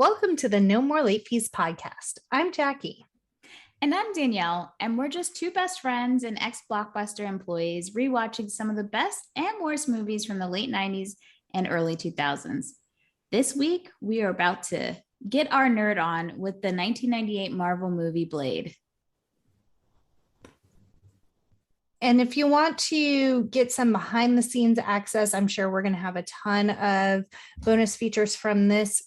Welcome to the No More Late Fees podcast. I'm Jackie. And I'm Danielle, and we're just two best friends and ex-Blockbuster employees rewatching some of the best and worst movies from the late 90s and early 2000s. This week, we are about to get our nerd on with the 1998 Marvel movie Blade. And if you want to get some behind the scenes access, I'm sure we're going to have a ton of bonus features from this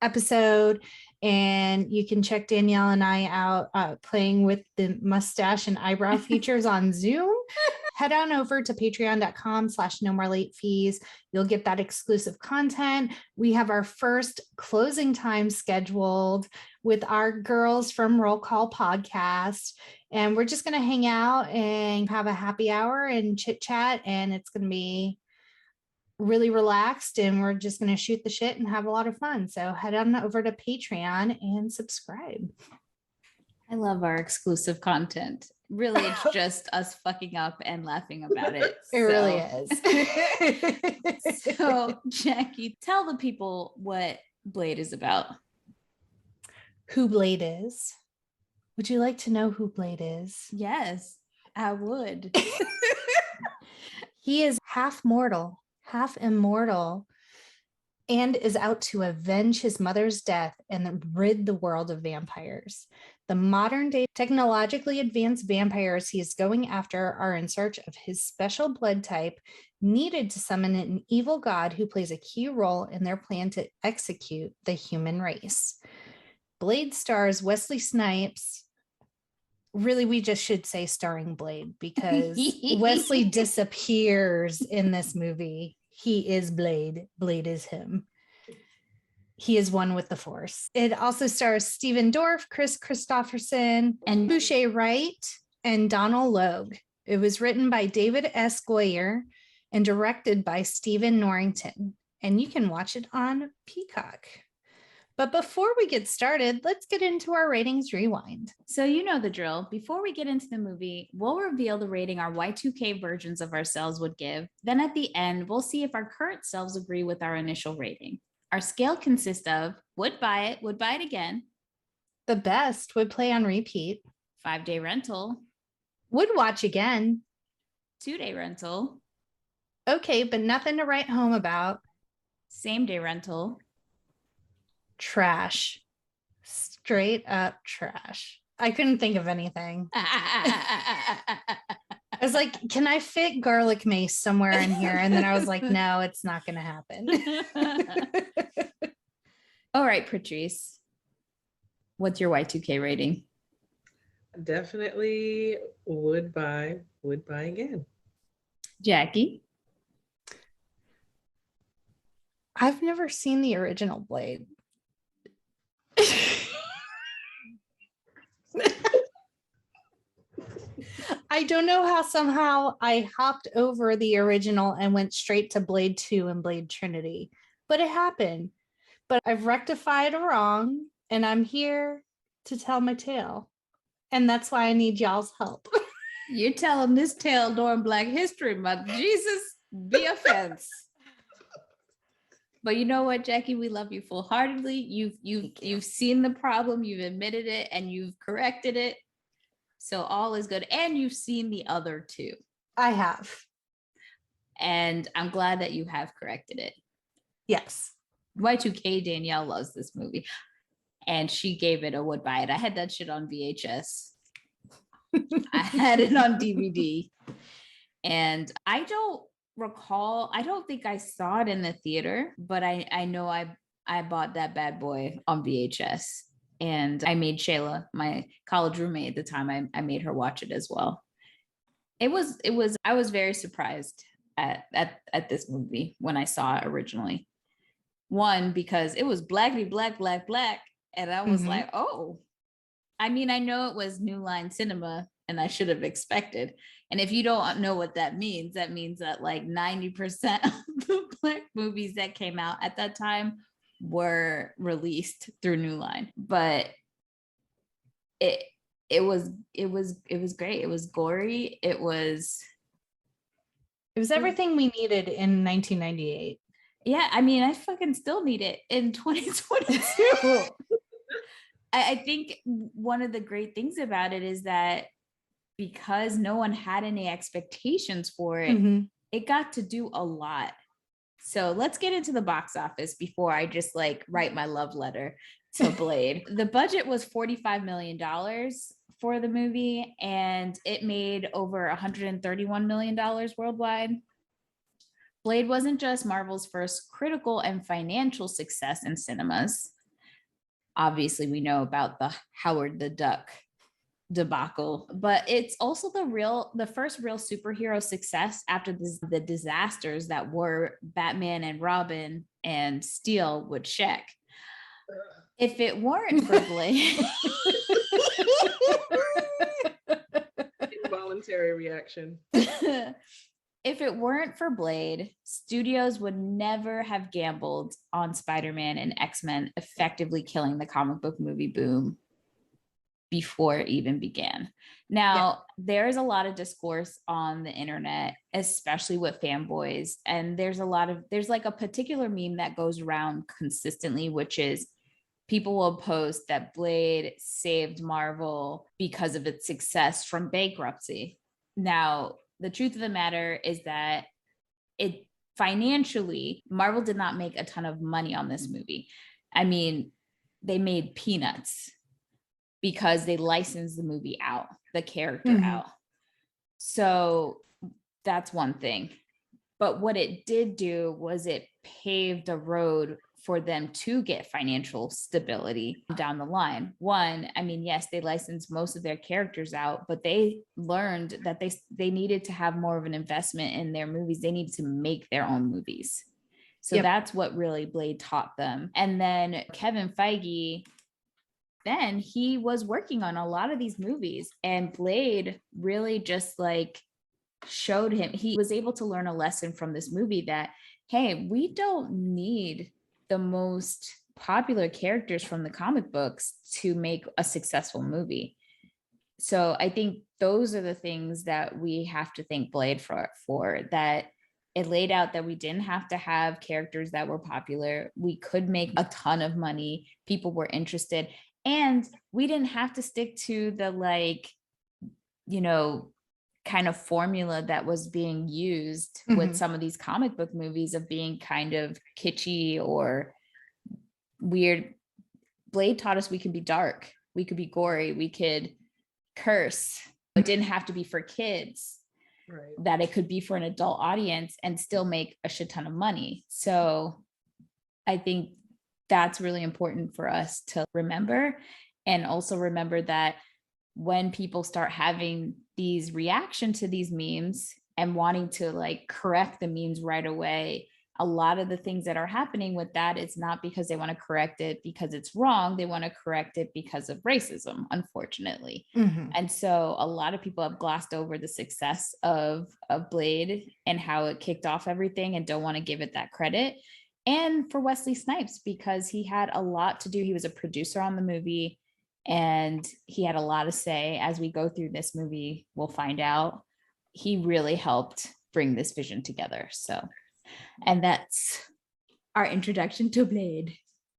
episode. And you can check Danielle and I out playing with the mustache and eyebrow features on Zoom. Head on over to patreon.com/no more late fees. You'll get that exclusive content. We have our first closing time scheduled with our girls from Roll Call Podcast. And we're just going to hang out and have a happy hour and chit chat. And it's going to be really relaxed. And we're just going to shoot the shit and have a lot of fun. So head on over to Patreon and subscribe. I love our exclusive content. Really, it's just us fucking up and laughing about it. It really is. So, Jackie, tell the people what Blade is about. Who Blade is? Would you like to know who Blade is? Yes, I would. He is half mortal, half immortal, and is out to avenge his mother's death and rid the world of vampires. The modern day technologically advanced vampires he is going after are in search of his special blood type needed to summon an evil god who plays a key role in their plan to execute the human race. Blade stars Wesley Snipes. Really, we just should say starring Blade because Wesley disappears in this movie. He is Blade. Blade is him. He is one with the Force. It also stars Stephen Dorff, Kristofferson, and Wright, and Donal Logue. It was written by David S. Goyer and directed by Stephen Norrington. And you can watch it on Peacock. But before we get started, let's get into our ratings rewind. So you know the drill. Before we get into the movie, we'll reveal the rating our Y2K versions of ourselves would give. Then at the end, we'll see if our current selves agree with our initial rating. Our scale consists of would buy it again. The best, would play on repeat. 5-day rental. Would watch again. 2-day rental. Okay, but nothing to write home about. Same-day rental. Trash. Straight up trash. I couldn't think of anything. I was like, can I fit garlic mace somewhere in here? And then I was like, no, it's not going to happen. All right, Patrice. What's your Y2K rating? Definitely would buy again. Jackie? I've never seen the original Blade. I don't know how somehow I hopped over the original and went straight to Blade 2 and Blade Trinity, but it happened. But I've rectified a wrong and I'm here to tell my tale. And that's why I need y'all's help. You're telling this tale during Black History Month. Jesus, be offense. But you know what, Jackie? We love you full-heartedly. You've seen the problem, you've admitted it, and you've corrected it. So all is good. And you've seen the other two. I have. And I'm glad that you have corrected it. Yes. Y2K Danielle loves this movie. And she gave it a would buy it. I had that shit on VHS. I had it on DVD. And I don't recall, I don't think I saw it in the theater, but I know I bought that bad boy on VHS. And I made Shayla, my college roommate at the time, I made her watch it as well. I was very surprised at this movie when I saw it originally. One, because it was blackity black. And I was like, oh, I mean, I know it was New Line Cinema and I should have expected. And if you don't know what that means that like 90% of the Black movies that came out at that time were released through New Line. But it was great. It was gory. It was everything we needed in 1998. Yeah, I mean, I fucking still need it in 2022. I think one of the great things about it is that because no one had any expectations for it, Mhm. it got to do a lot. So let's get into the box office before I just like write my love letter to Blade. The budget was $45 million for the movie, and it made over $131 million worldwide. Blade wasn't just Marvel's first critical and financial success in cinemas. Obviously, we know about the Howard the Duck debacle, but it's also the first real superhero success after the disasters that were Batman and Robin and Steel would check. If it weren't for Blade, Involuntary reaction. If it weren't for Blade, studios would never have gambled on Spider-Man and X-Men effectively killing the comic book movie boom before it even began. Now, there's a lot of discourse on the internet, especially with fanboys, and there's like a particular meme that goes around consistently, which is people will post that Blade saved Marvel because of its success from bankruptcy. Now, the truth of the matter is that it financially, Marvel did not make a ton of money on this movie. I mean, they made peanuts because they licensed the movie out, the character out. So that's one thing. But what it did do was it paved a road for them to get financial stability down the line. One, I mean, yes, they licensed most of their characters out, but they learned that they needed to have more of an investment in their movies. They needed to make their own movies. So that's what really Blade taught them. And then Kevin Feige, then he was working on a lot of these movies, and Blade really just like showed him, he was able to learn a lesson from this movie that, hey, we don't need the most popular characters from the comic books to make a successful movie. So I think those are the things that we have to thank Blade for that it laid out that we didn't have to have characters that were popular. We could make a ton of money. People were interested. And we didn't have to stick to the like, you know, kind of formula that was being used with some of these comic book movies of being kind of kitschy or weird. Blade taught us we could be dark, we could be gory, we could curse. It didn't have to be for kids, right? That it could be for an adult audience and still make a shit ton of money. So I think that's really important for us to remember, and also remember that when people start having these reaction to these memes and wanting to like correct the memes right away, a lot of the things that are happening with that, it's not because they want to correct it because it's wrong. They want to correct it because of racism, unfortunately. And so a lot of people have glossed over the success of Blade and how it kicked off everything and don't want to give it that credit. And for Wesley Snipes, because he had a lot to do. He was a producer on the movie, and he had a lot to say. As we go through this movie, we'll find out he really helped bring this vision together. So, and that's our introduction to Blade.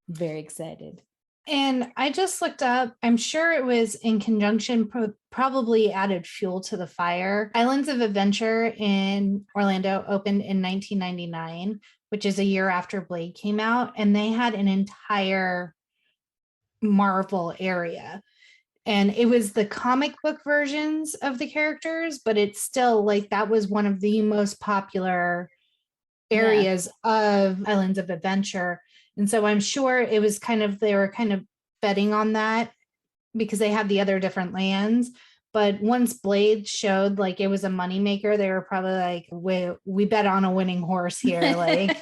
Very excited. And I just looked up, I'm sure it was in conjunction, probably added fuel to the fire. Islands of Adventure in Orlando opened in 1999, which is a year after Blade came out. And they had an entire Marvel area. And it was the comic book versions of the characters, but it's still like that was one of the most popular areas of Islands of Adventure. And so I'm sure it was they were kind of betting on that because they had the other different lands. But once Blade showed like it was a moneymaker, they were probably like, we bet on a winning horse here. Like,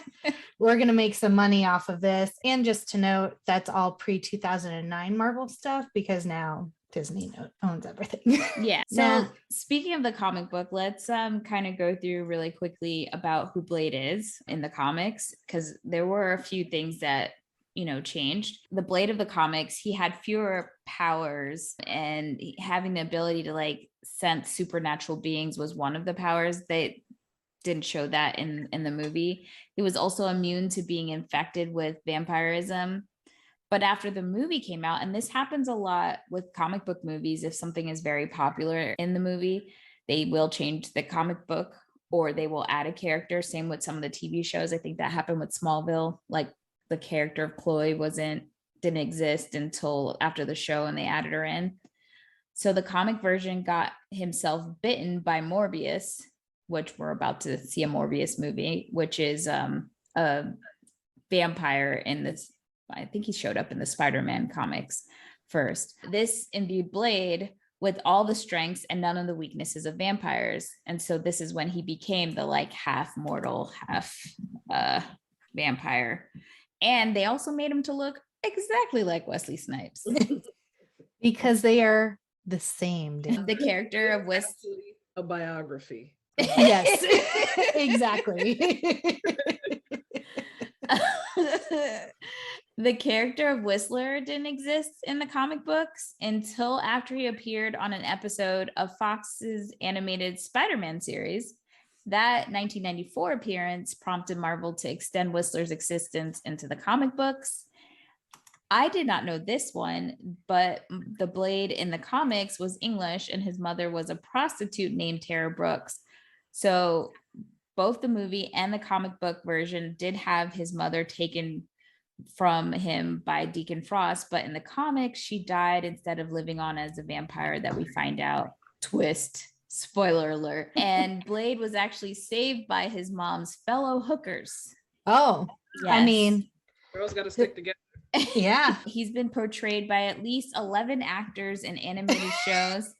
we're going to make some money off of this. And just to note, that's all pre-2009 Marvel stuff because now Disney owns everything. Yeah. So speaking of the comic book, let's kind of go through really quickly about who Blade is in the comics, because there were a few things that, you know, changed. The Blade of the comics, he had fewer powers, and having the ability to like sense supernatural beings was one of the powers. didn't show that in the movie. He was also immune to being infected with vampirism. But after the movie came out, and this happens a lot with comic book movies, if something is very popular in the movie, they will change the comic book or they will add a character. Same with some of the TV shows. I think that happened with Smallville. Like the character of Chloe didn't exist until after the show and they added her in. So the comic version got himself bitten by Morbius, which we're about to see a Morbius movie, which is a vampire in this. I think he showed up in the Spider-Man comics first. This imbued Blade with all the strengths and none of the weaknesses of vampires. And so this is when he became the like half mortal, half vampire. And they also made him to look exactly like Wesley Snipes. Because they are the same. The character of Actually, a biography. Yes, exactly. The character of Whistler didn't exist in the comic books until after he appeared on an episode of Fox's animated Spider-Man series. That 1994 appearance prompted Marvel to extend Whistler's existence into the comic books. I did not know this one, but the Blade in the comics was English and his mother was a prostitute named Tara Brooks. So both the movie and the comic book version did have his mother taken from him by Deacon Frost, but in the comics, she died instead of living on as a vampire that we find out. Twist. Spoiler alert. And Blade was actually saved by his mom's fellow hookers. Oh, yes. I mean, girls got to stick together. Yeah. He's been portrayed by at least 11 actors in animated shows.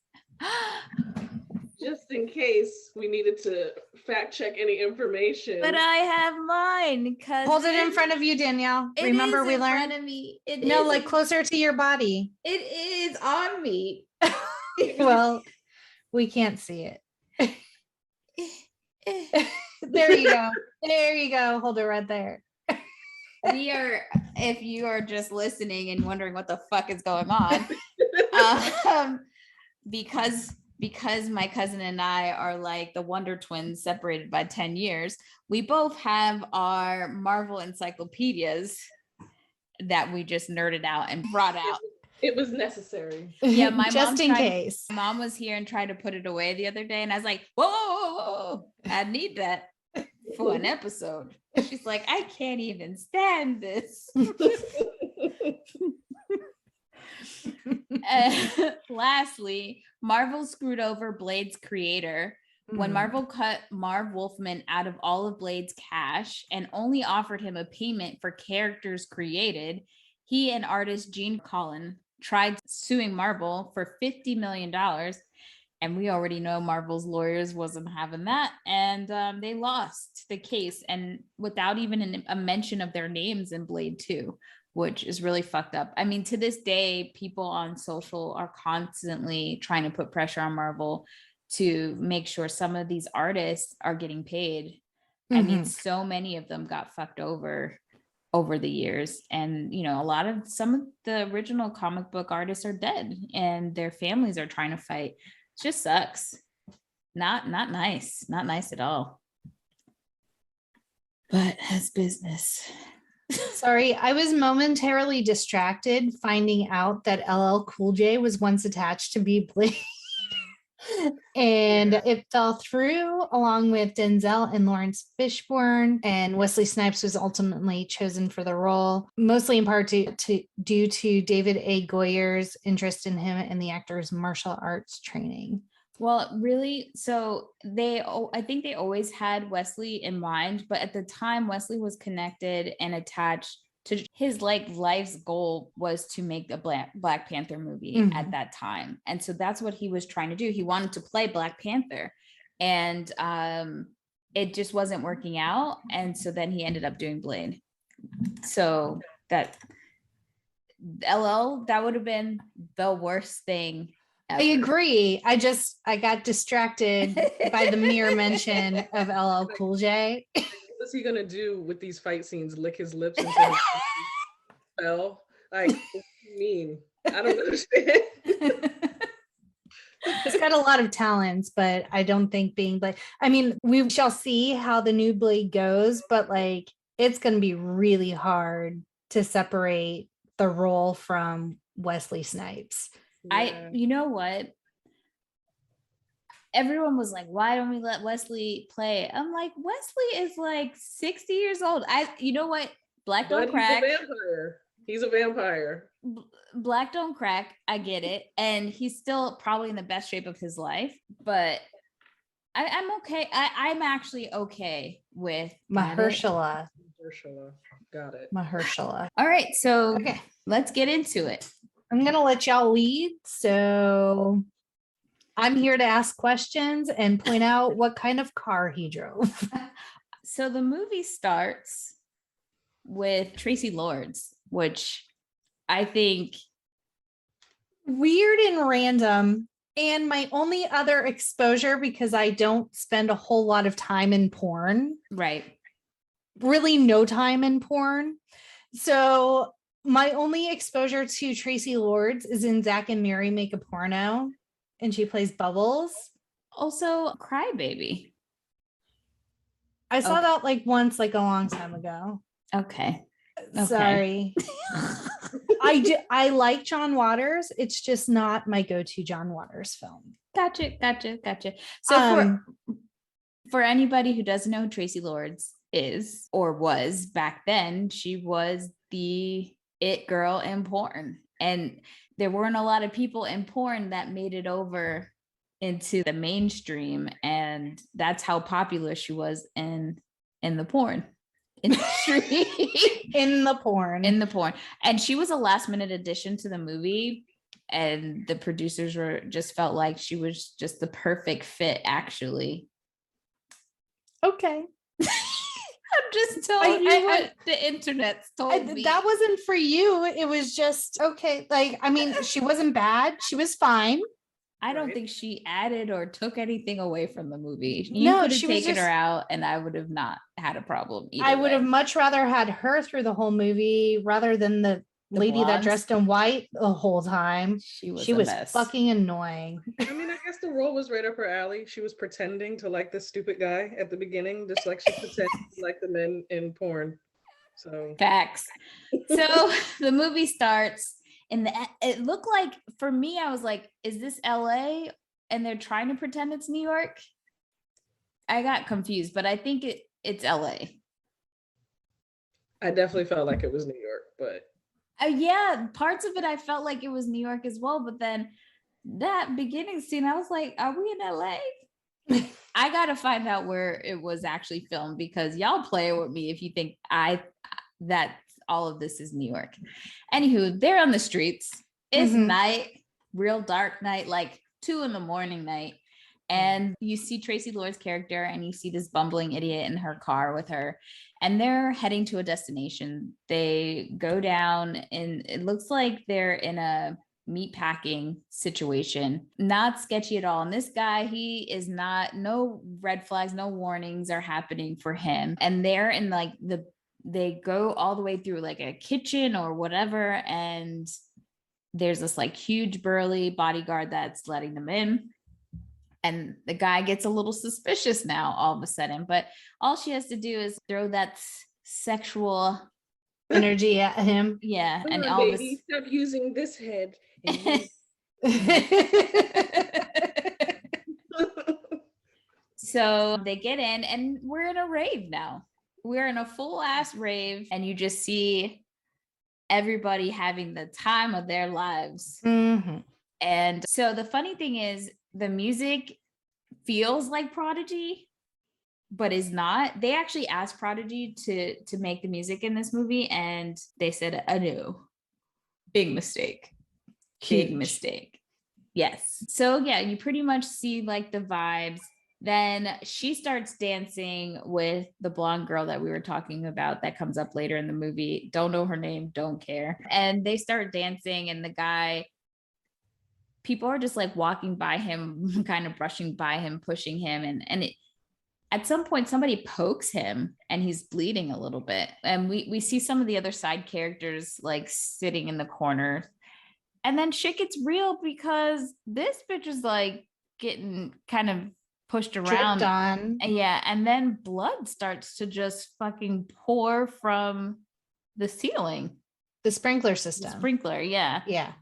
Just in case we needed to fact check any information. But I have mine. Hold it in front of you, Danielle. Remember we learned? Front of me. No, like closer to your body. It is on me. Well, we can't see it. There you go. There you go. Hold it right there. If you are just listening and wondering what the fuck is going on, because my cousin and I are like the Wonder Twins separated by 10 years, we both have our Marvel encyclopedias that we just nerded out and brought out. It was necessary. Yeah, my just in case. Mom was here and tried to put it away the other day, and I was like, whoa, I need that for an episode. She's like, I can't even stand this. Lastly, Marvel screwed over Blade's creator. When Marvel cut Marv Wolfman out of all of Blade's cash and only offered him a payment for characters created, he and artist Gene Colan tried suing Marvel for $50 million. And we already know Marvel's lawyers wasn't having that. And they lost the case, and without even a mention of their names in Blade 2, which is really fucked up. I mean, to this day, people on social are constantly trying to put pressure on Marvel to make sure some of these artists are getting paid. I mean, so many of them got fucked over the years. And, you know, some of the original comic book artists are dead and their families are trying to fight. It just sucks. Not nice. Not nice at all. But that's business. Sorry, I was momentarily distracted finding out that LL Cool J was once attached to be Blade. And it fell through along with Denzel and Lawrence Fishburne, and Wesley Snipes was ultimately chosen for the role, mostly in part due to David A. Goyer's interest in him and the actor's martial arts training. Well, really, so I think they always had Wesley in mind, but at the time Wesley was connected and attached to his life's goal was to make a Black Panther movie at that time. And so that's what he was trying to do. He wanted to play Black Panther, and it just wasn't working out. And so then he ended up doing Blade. So that that would have been the worst thing ever. I agree. I got distracted by the mere mention of LL Cool J. What's he gonna do with these fight scenes? Lick his lips until he fell? Like, what do you mean? I don't understand. He's got a lot of talents, but I don't think being Blade. I mean, we shall see how the new Blade goes, but like it's going to be really hard to separate the role from Wesley Snipes. You know what? Everyone was like, why don't we let Wesley play? I'm like, Wesley is like 60 years old. You know what? Black don't crack. He's a vampire. Black don't crack. I get it. And he's still probably in the best shape of his life, but I'm okay. I'm actually okay with Mahershala. Got it. Mahershala. All right. So let's get into it. I'm going to let y'all lead. So I'm here to ask questions and point out what kind of car he drove. So the movie starts with Tracy Lords, which I think weird and random. And my only other exposure, because I don't spend a whole lot of time in porn. Right. Really no time in porn. So my only exposure to Tracy Lords is in Zack and Miri Make a Porno. And she plays Bubbles. Also, Crybaby. I saw that like once, like a long time ago. Okay. Sorry. I like John Waters. It's just not my go-to John Waters film. Gotcha. So for anybody who doesn't know who Tracy Lords is or was back then, she was the it girl in porn. And there weren't a lot of people in porn that made it over into the mainstream. And that's how popular she was in the porn industry. in the porn. And she was a last minute addition to the movie. And the producers just felt like she was just the perfect fit, actually. Okay. I'm just telling you what the internet's told me. That wasn't for you. It was just, okay. Like, I mean, she wasn't bad. She was fine. I don't think she added or took anything away from the movie. You could have taken her out and I would have not had a problem either. I would have much rather had her through the whole movie rather than the lady blondes that dressed in white the whole time. She was fucking annoying. I mean, I guess the role was right up her alley. She was pretending to like this stupid guy at the beginning, just like she pretended to like the men in porn. So facts. So the movie starts. And it looked like, for me, I was like, is this LA? And they're trying to pretend it's New York? I got confused, but I think it's LA. I definitely felt like it was New York, but. Yeah, parts of it, I felt like it was New York as well. But then that beginning scene, I was like, are we in LA? I got to find out where it was actually filmed, because y'all play with me if you think that all of this is New York. Anywho, they're on the streets. It's night, real dark night, like 2 a.m. night. And you see Tracy Lord's character and you see this bumbling idiot in her car with her, and they're heading to a destination. They go down and it looks like they're in a meat packing situation. Not sketchy at all. And this guy, he is not, no red flags, no warnings are happening for him. And they're in like they go all the way through like a kitchen or whatever, and there's this like huge burly bodyguard that's letting them in, and the guy gets a little suspicious now all of a sudden, but all she has to do is throw that sexual energy at him. Yeah. Come and on, all baby, stop using this head. So they get in and we're in a rave now. We're in a full ass rave, and you just see everybody having the time of their lives. And so the funny thing is, the music feels like Prodigy, but is not. They actually asked Prodigy to make the music in this movie, and they said, no, big mistake. Huge. Big mistake. Yes. So yeah, you pretty much see like the vibes. Then she starts dancing with the blonde girl that we were talking about that comes up later in the movie. Don't know her name, don't care. And they start dancing, and the guy, people are just like walking by him, kind of brushing by him, pushing him. And at some point somebody pokes him and he's bleeding a little bit. And we see some of the other side characters like sitting in the corner. And then shit gets real because this bitch is like getting kind of pushed around. Dripped on. Yeah. And then blood starts to just fucking pour from the ceiling. The sprinkler system. The sprinkler, yeah. Yeah.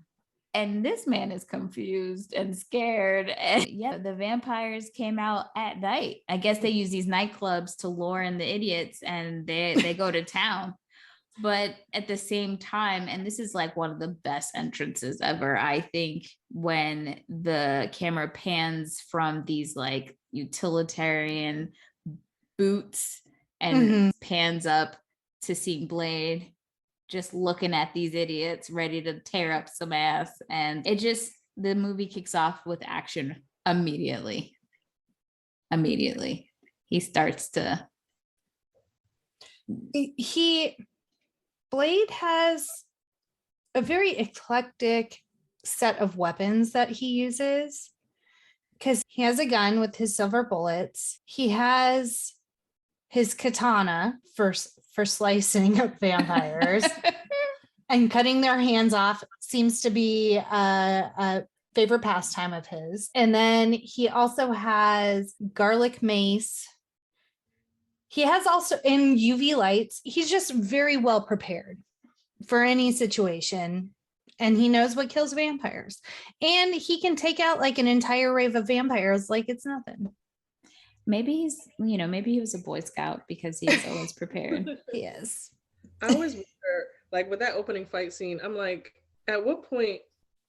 And this man is confused and scared. And yeah, the vampires came out at night. I guess they use these nightclubs to lure in the idiots and they go to town. But at the same time, and this is like one of the best entrances ever, I think, when the camera pans from these like utilitarian boots and pans up to seeing Blade just looking at these idiots ready to tear up some ass. And the movie kicks off with action immediately. He starts to... Blade has a very eclectic set of weapons that he uses, because he has a gun with his silver bullets. He has his katana for slicing up vampires and cutting their hands off seems to be a favorite pastime of his. And then he also has garlic mace. He has also in UV lights. He's just very well prepared for any situation. And he knows what kills vampires. And he can take out like an entire wave of vampires like it's nothing. Maybe maybe he was a Boy Scout because he's always prepared. Yes. I always wonder, like with that opening fight scene, I'm like, at what point,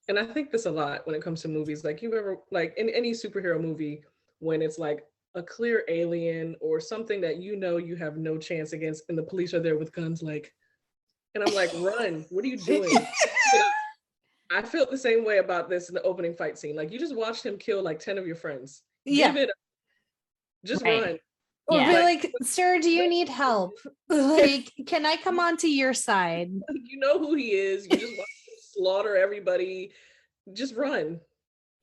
and I think this a lot when it comes to movies, like you ever, like in any superhero movie, when it's like a clear alien or something that you have no chance against, and the police are there with guns, like, and I'm like, run, what are you doing? I feel the same way about this in the opening fight scene. Like, you just watched him kill like 10 of your friends. Yeah. Give it up. Just run. Or Yeah. be like, sir, do you need help? Like, can I come on to your side? You know who he is. You just want to slaughter everybody. Just run.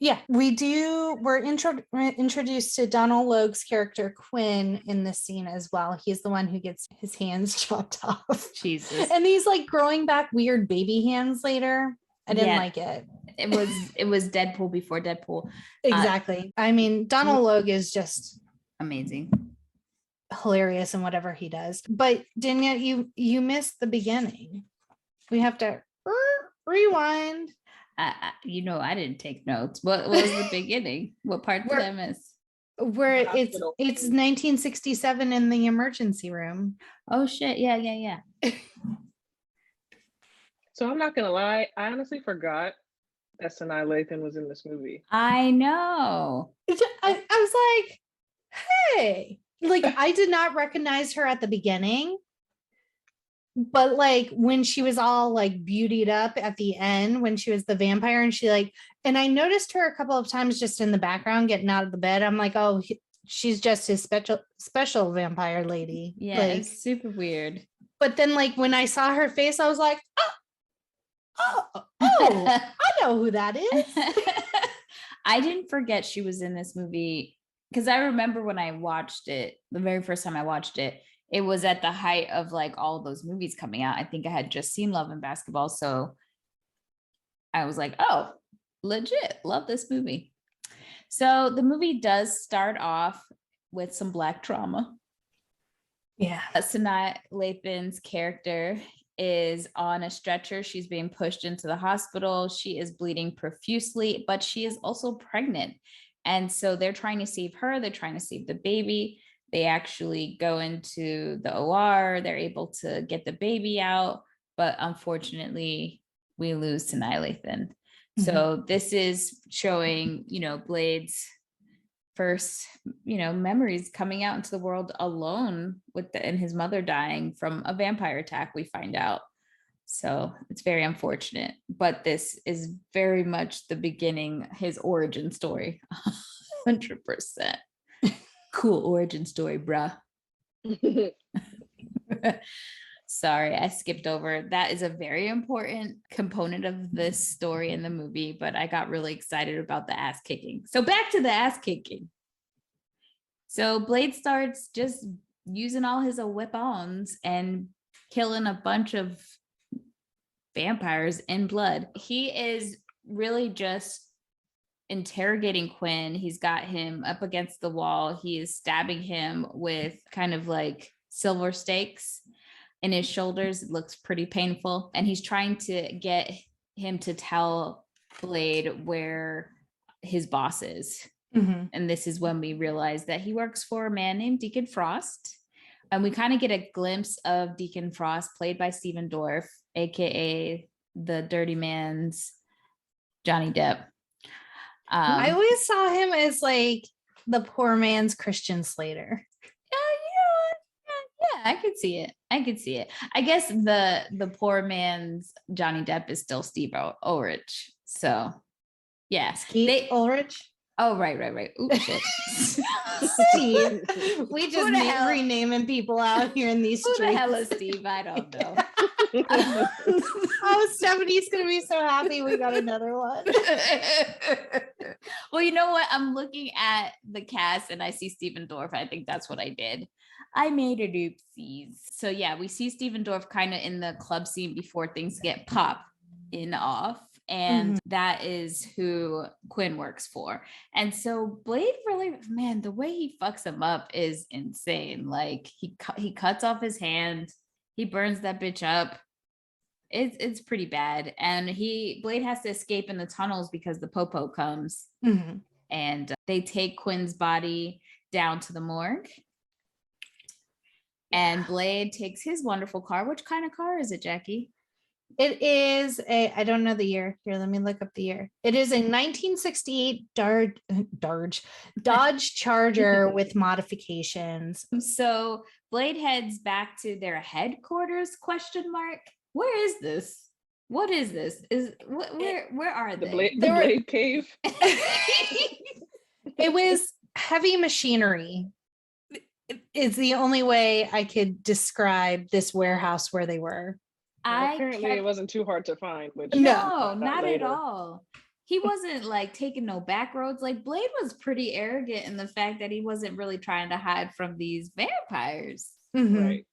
Yeah, we're introduced to Donal Logue's character Quinn in this scene as well. He's the one who gets his hands chopped off. Jesus. And these like growing back weird baby hands later. I didn't like it. It was Deadpool before Deadpool. Exactly. I mean, Donal Logue is just amazing. Hilarious in whatever he does. But Danielle, you missed the beginning. We have to rewind. I didn't take notes. What was the beginning? What part did I miss? Where it's 1967 in the emergency room. Oh shit! Yeah. So I'm not gonna lie, I honestly forgot that Sanaa Lathan was in this movie. I know. I was like, hey, like I did not recognize her at the beginning. But like when she was all like beautied up at the end, when she was the vampire, and I noticed her a couple of times just in the background getting out of the bed. I'm like, oh, she's just his special vampire lady. Yeah, like, it's super weird. But then like when I saw her face, I was like, oh, I know who that is. I didn't forget she was in this movie because I remember when I watched it, the very first time I watched it, it was at the height of like all those movies coming out. I think I had just seen Love and Basketball. So I was like, oh, legit, love this movie. So the movie does start off with some Black trauma. Yeah. Sanaa Lathan's character is on a stretcher. She's being pushed into the hospital. She is bleeding profusely, but she is also pregnant. And so they're trying to save her. They're trying to save the baby. They actually go into the OR. They're able to get the baby out, but unfortunately, we lose Sanaa Lathan. Mm-hmm. So this is showing, Blade's first, memories coming out into the world alone and his mother dying from a vampire attack, we find out. So it's very unfortunate, but this is very much the beginning, his origin story, 100%. Cool origin story, bruh. Sorry, I skipped over. That is a very important component of this story in the movie, but I got really excited about the ass kicking. So back to the ass kicking. So Blade starts just using all his weapons and killing a bunch of vampires in blood. He is really just interrogating Quinn. He's got him up against the wall. He is stabbing him with kind of like silver stakes in his shoulders. It looks pretty painful. And he's trying to get him to tell Blade where his boss is. Mm-hmm. And this is when we realize that he works for a man named Deacon Frost. And we kind of get a glimpse of Deacon Frost, played by Stephen Dorff, aka the Dirty Man's Johnny Depp. I always saw him as like the poor man's Christian Slater. Yeah, I could see it. I guess the poor man's Johnny Depp is still Steve Ulrich. So yeah. Ulrich. Oh, right. Oops, shit. Steve. We just renaming people out here in these streets. Who the hell is Steve? I don't know. Oh, Stephanie's gonna be so happy we got another one. Well, you know what? I'm looking at the cast and I see Stephen Dorff. I think that's what I did. I made a oopsies. So yeah, we see Stephen Dorff kind of in the club scene before things get pop in off. And that is who Quinn works for. And so Blade really, man, the way he fucks him up is insane. Like he cuts off his hand, he burns that bitch up. It's pretty bad. And Blade has to escape in the tunnels because the popo comes. And they take Quinn's body down to the morgue. And Blade takes his wonderful car. Which kind of car is it, Jackie? It is I don't know the year. Here, let me look up the year. It is a 1968 Dodge Charger with modifications. So Blade heads back to their headquarters, ? Where is this? What is this? Where are they? The Blade Cave. It was heavy machinery. Is the only way I could describe this warehouse where they were. Apparently it wasn't too hard to find. Which no, not at all. He wasn't like taking no back roads. Like Blade was pretty arrogant in the fact that he wasn't really trying to hide from these vampires. Right.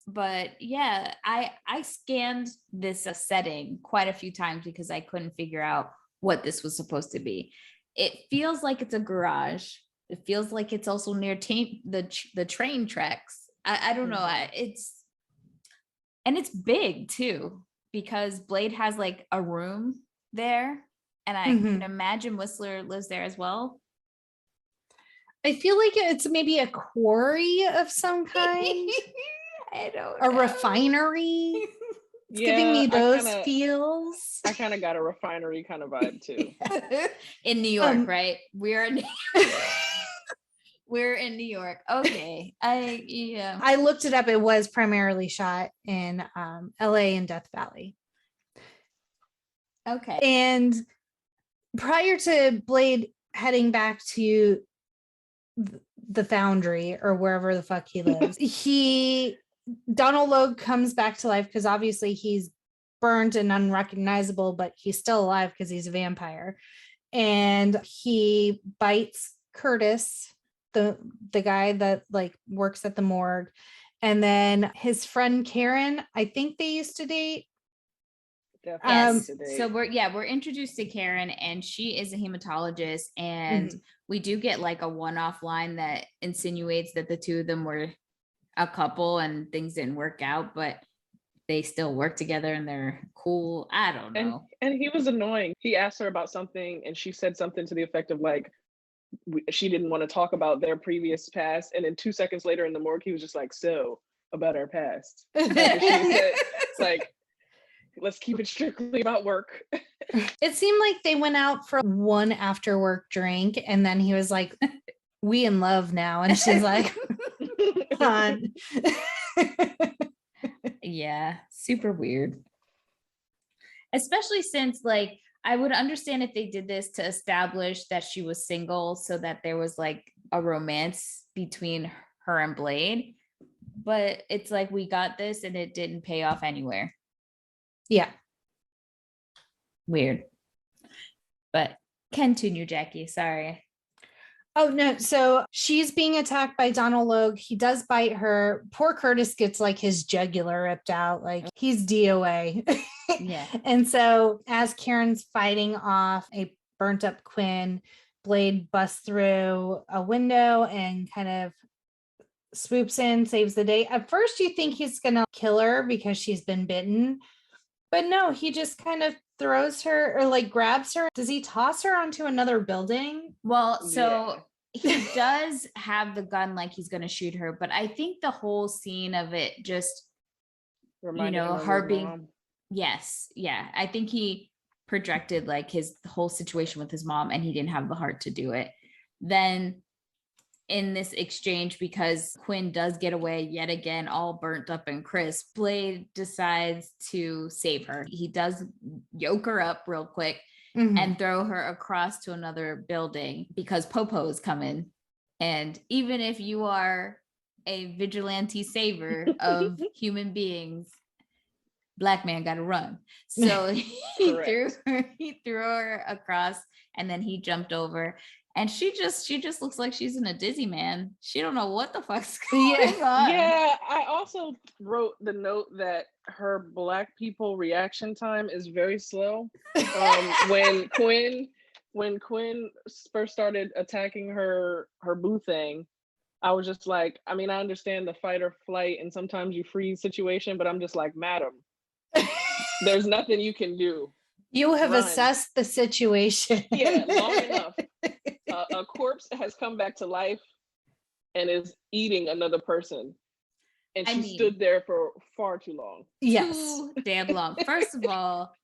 But yeah, I scanned this setting quite a few times because I couldn't figure out what this was supposed to be. It feels like it's a garage. It feels like it's also near the train tracks. I don't know. And it's big too, because Blade has like a room there. And I can imagine Whistler lives there as well. I feel like it's maybe a quarry of some kind. I don't know. A know. Refinery. It's giving me those feels. I kind of got a refinery kind of vibe too. In New York, right? We're in New York. Okay. I looked it up. It was primarily shot in LA and Death Valley. Okay. And prior to Blade heading back to the foundry or wherever the fuck he lives, Donal Logue comes back to life because obviously he's burned and unrecognizable, but he's still alive because he's a vampire. And he bites Curtis, the guy that like works at the morgue, and then his friend Karen, I think they used to date. Yes. So we're introduced to Karen, and she is a hematologist, and we do get like a one-off line that insinuates that the two of them were a couple and things didn't work out, but they still work together and they're cool. I don't know. And he was annoying. He asked her about something and she said something to the effect of like, she didn't want to talk about their previous past. And then 2 seconds later in the morgue, he was just like, so about our past. It's like, let's keep it strictly about work. It seemed like they went out for one after work drink. And then he was like, we in love now. And she's like, fun. Yeah, super weird. Especially since like, I would understand if they did this to establish that she was single so that there was like a romance between her and Blade. But it's like, we got this and it didn't pay off anywhere. Yeah. Weird. But continue, Jackie. Sorry. Oh, no. So she's being attacked by Donal Logue. He does bite her. Poor Curtis gets like his jugular ripped out. Like he's DOA. Yeah. And so as Karen's fighting off a burnt up Quinn, Blade busts through a window and kind of swoops in, saves the day. At first you think he's gonna kill her because she's been bitten, but no, he just kind of throws her or like grabs her. Does he toss her onto another building? Well, so he does have the gun like he's going to shoot her, but I think the whole scene of it just, Reminded him of her his being, mom. yes, yeah. I think he projected like his whole situation with his mom and he didn't have the heart to do it. Then in this exchange, because Quinn does get away yet again, all burnt up and Kris, Blade decides to save her. He does yoke her up real quick and throw her across to another building because Popo is coming. And even if you are a vigilante saver of human beings, Black man got to run. So he threw her across and then he jumped over. And she just looks like she's in a dizzy, man. She don't know what the fuck's going on. Yeah, I also wrote the note that her Black people reaction time is very slow. When Quinn first started attacking her boo thing, I was just like, I mean, I understand the fight or flight and sometimes you freeze situation, but I'm just like, madam, there's nothing you can do. You have assessed the situation. Yeah, long enough. A corpse has come back to life and is eating another person. And she stood there for far too long. Yes. Too damn long. First of all,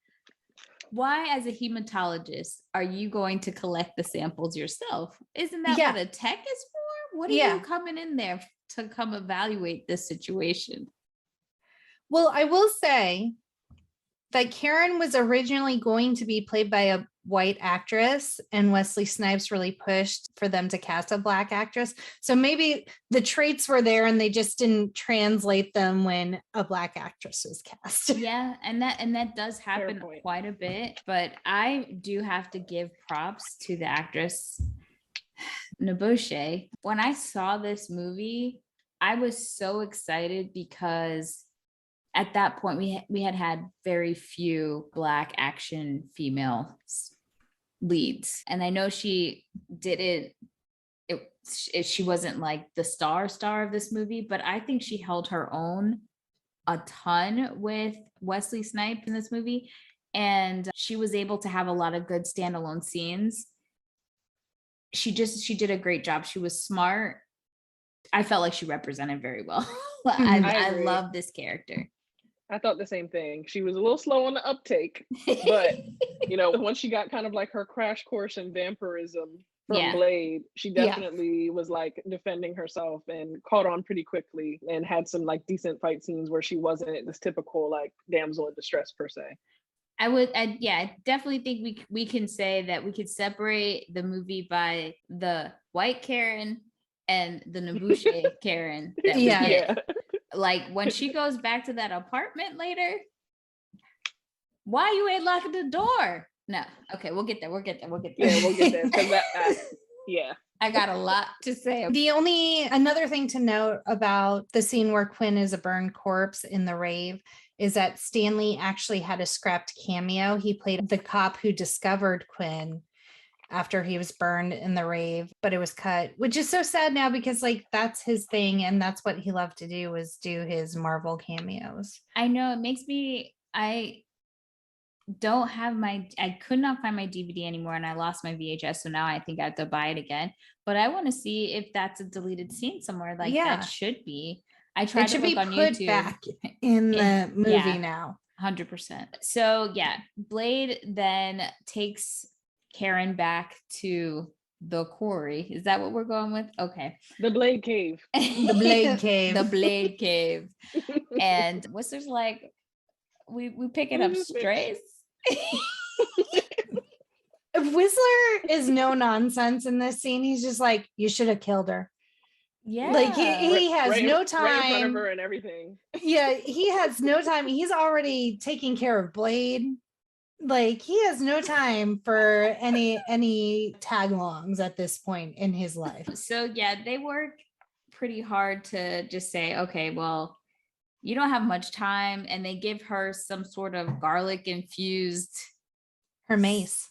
why as a hematologist are you going to collect the samples yourself? Isn't that what a tech is for? What are you coming in there to come evaluate this situation? Well, I will say that Karen was originally going to be played by a white actress and Wesley Snipes really pushed for them to cast a Black actress. So maybe the traits were there and they just didn't translate them when a Black actress was cast. Yeah, and that does happen quite a bit, but I do have to give props to the actress Nobushi. When I saw this movie, I was so excited because at that point we had very few Black action female leads, and I know she did she wasn't like the star of this movie, but I think she held her own a ton with Wesley Snipes in this movie, and she was able to have a lot of good standalone scenes. She did a great job. She was smart. I felt like she represented very well. I love this character. I thought the same thing. She was a little slow on the uptake, but once she got kind of like her crash course in vampirism from Blade, she definitely was like defending herself and caught on pretty quickly and had some like decent fight scenes where she wasn't this typical like damsel in distress per se. I definitely think we can say that we could separate the movie by the white Karen and the Nobushi Karen that we get. Like when she goes back to that apartment later, why you ain't locking the door? No, okay, we'll get there. Yeah, we'll get there. I got a lot to say. Another thing to note about the scene where Quinn is a burned corpse in the rave is that Stanley actually had a scrapped cameo. He played the cop who discovered Quinn after he was burned in the rave, but it was cut, which is so sad now because like that's his thing and that's what he loved to do, was do his Marvel cameos. I know, it makes me, I could not find my DVD anymore and I lost my VHS, so now I think I have to buy it again, but I want to see if that's a deleted scene somewhere. Like that should be. I tried to look on YouTube. Back in the movie now. 100%. So yeah, Blade then takes Karen back to the quarry. Is that what we're going with? Okay. The Blade Cave. The Blade Cave. The Blade Cave. And Whistler's like, we picking up strays. Whistler is no nonsense in this scene. He's just like, you should have killed her. Yeah. Like he has no time. Right in front of her and everything. Yeah, he has no time. He's already taking care of Blade. Like he has no time for any tag-alongs at this point in his life. So yeah, they work pretty hard to just say, okay, well, you don't have much time. And they give her some sort of garlic infused Her mace.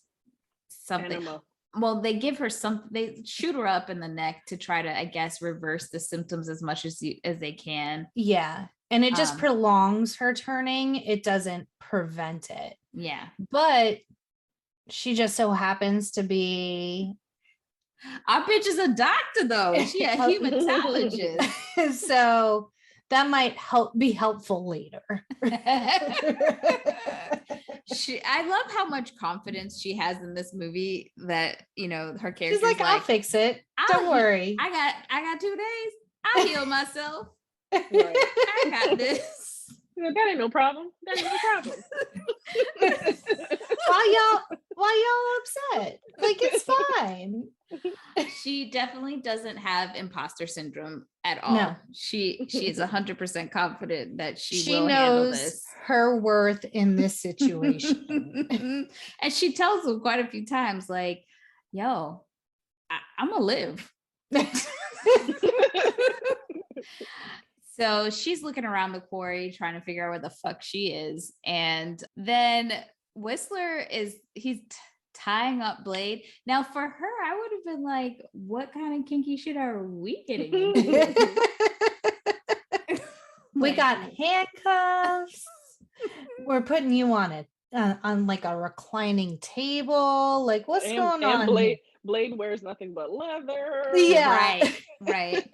something. Enema. Well, they give her something, they shoot her up in the neck to try to, I guess, reverse the symptoms as much as they can. Yeah. And it just prolongs her turning. It doesn't prevent it. Yeah. But she just so happens to be... Our bitch is a doctor, though. She a hematologist. So that might be helpful later. I love how much confidence she has in this movie that, you know, her character. She's like, I'll fix it. Don't worry. I got 2 days. I'll heal myself. Right. I got this. That ain't no problem. That ain't no problem. Why y'all upset? Like, it's fine. She definitely doesn't have imposter syndrome at all. No. She is 100% confident that she will knows handle this. Her worth in this situation. And she tells him quite a few times, like, yo, I'm gonna live. So she's looking around the quarry trying to figure out where the fuck she is. And then Whistler he's tying up Blade. Now for her, I would have been like, what kind of kinky shit are we getting into? We got handcuffs. We're putting you on like a reclining table. Like, what's going on? Blade wears nothing but leather. Yeah. Right.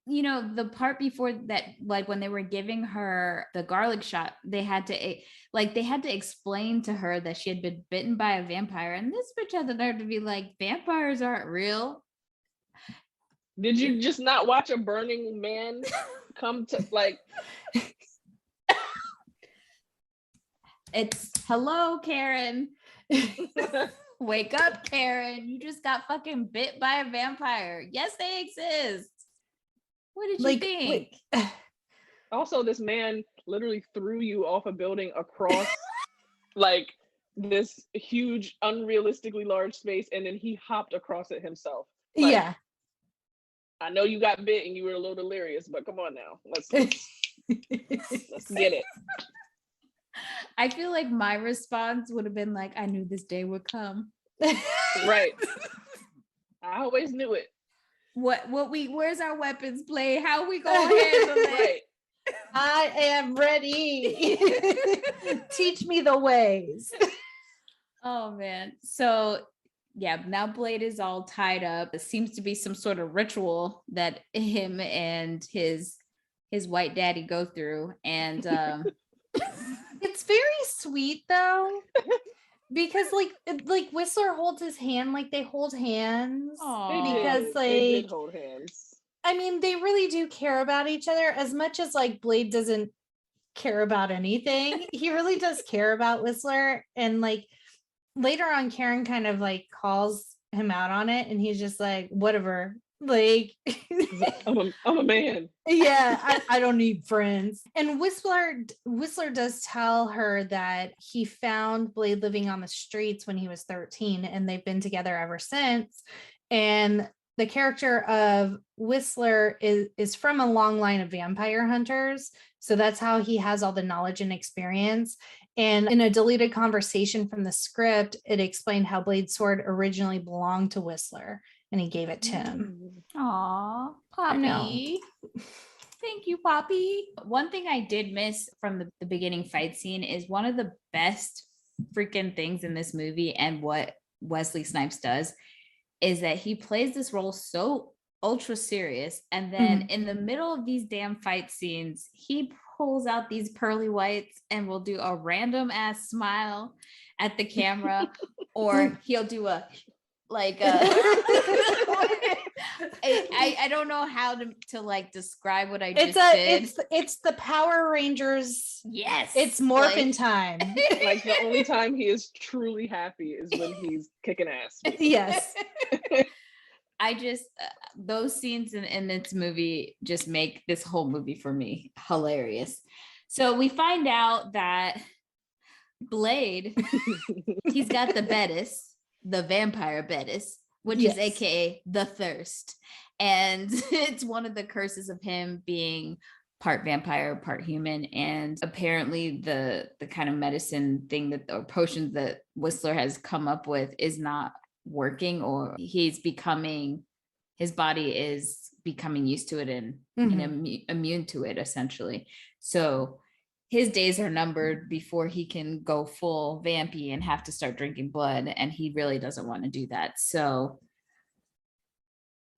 You know, the part before that, like when they were giving her the garlic shot, they had to explain to her that she had been bitten by a vampire, and this bitch had the nerve to be like, vampires aren't real. Did you just not watch a burning man come to like? It's hello, Karen. Wake up, Karen. You just got fucking bit by a vampire. Yes, they exist. What did you think? Also, this man literally threw you off a building across like this huge, unrealistically large space, and then he hopped across it himself. Like, yeah. I know you got bit and you were a little delirious, but come on now. Let's get it. I feel like my response would have been like, I knew this day would come. Right. I always knew it. Where's our weapons play? How we gonna handle it? Right. I am ready. Teach me the ways. Oh man. So yeah, now Blade is all tied up. It seems to be some sort of ritual that him and his white daddy go through. And it's very sweet though. Because like Whistler holds his hand, like they hold hands. Because they did hold hands. I mean, they really do care about each other as much as like Blade doesn't care about anything. He really does care about Whistler. And like later on, Karen kind of like calls him out on it, and he's just like, whatever. Like I'm a man. Yeah, I don't need friends. And Whistler does tell her that he found Blade living on the streets when he was 13, and they've been together ever since. And the character of Whistler is from a long line of vampire hunters, so that's how he has all the knowledge and experience. And in a deleted conversation from the script, it explained how Blade's sword originally belonged to Whistler, and he gave it to him. Aw, Poppy. Thank you, Poppy. One thing I did miss from the beginning fight scene is one of the best freaking things in this movie, and what Wesley Snipes does is that he plays this role so ultra serious, and then in the middle of these damn fight scenes, he pulls out these pearly whites and will do a random ass smile at the camera, or he'll do a like I don't know how to like describe what I just did. It's the Power Rangers. Yes, it's morphin' time. Like the only time he is truly happy is when he's kicking ass. Yes. I just those scenes in this movie just make this whole movie for me hilarious. So we find out that Blade, he's got the Betis, the vampire Betis, which is AKA the thirst. And it's one of the curses of him being part vampire, part human. And apparently the kind of medicine thing that, or potions that Whistler has come up with is not working, or his body is becoming used to it and immune to it, essentially. So his days are numbered before he can go full vampy and have to start drinking blood. And he really doesn't want to do that. So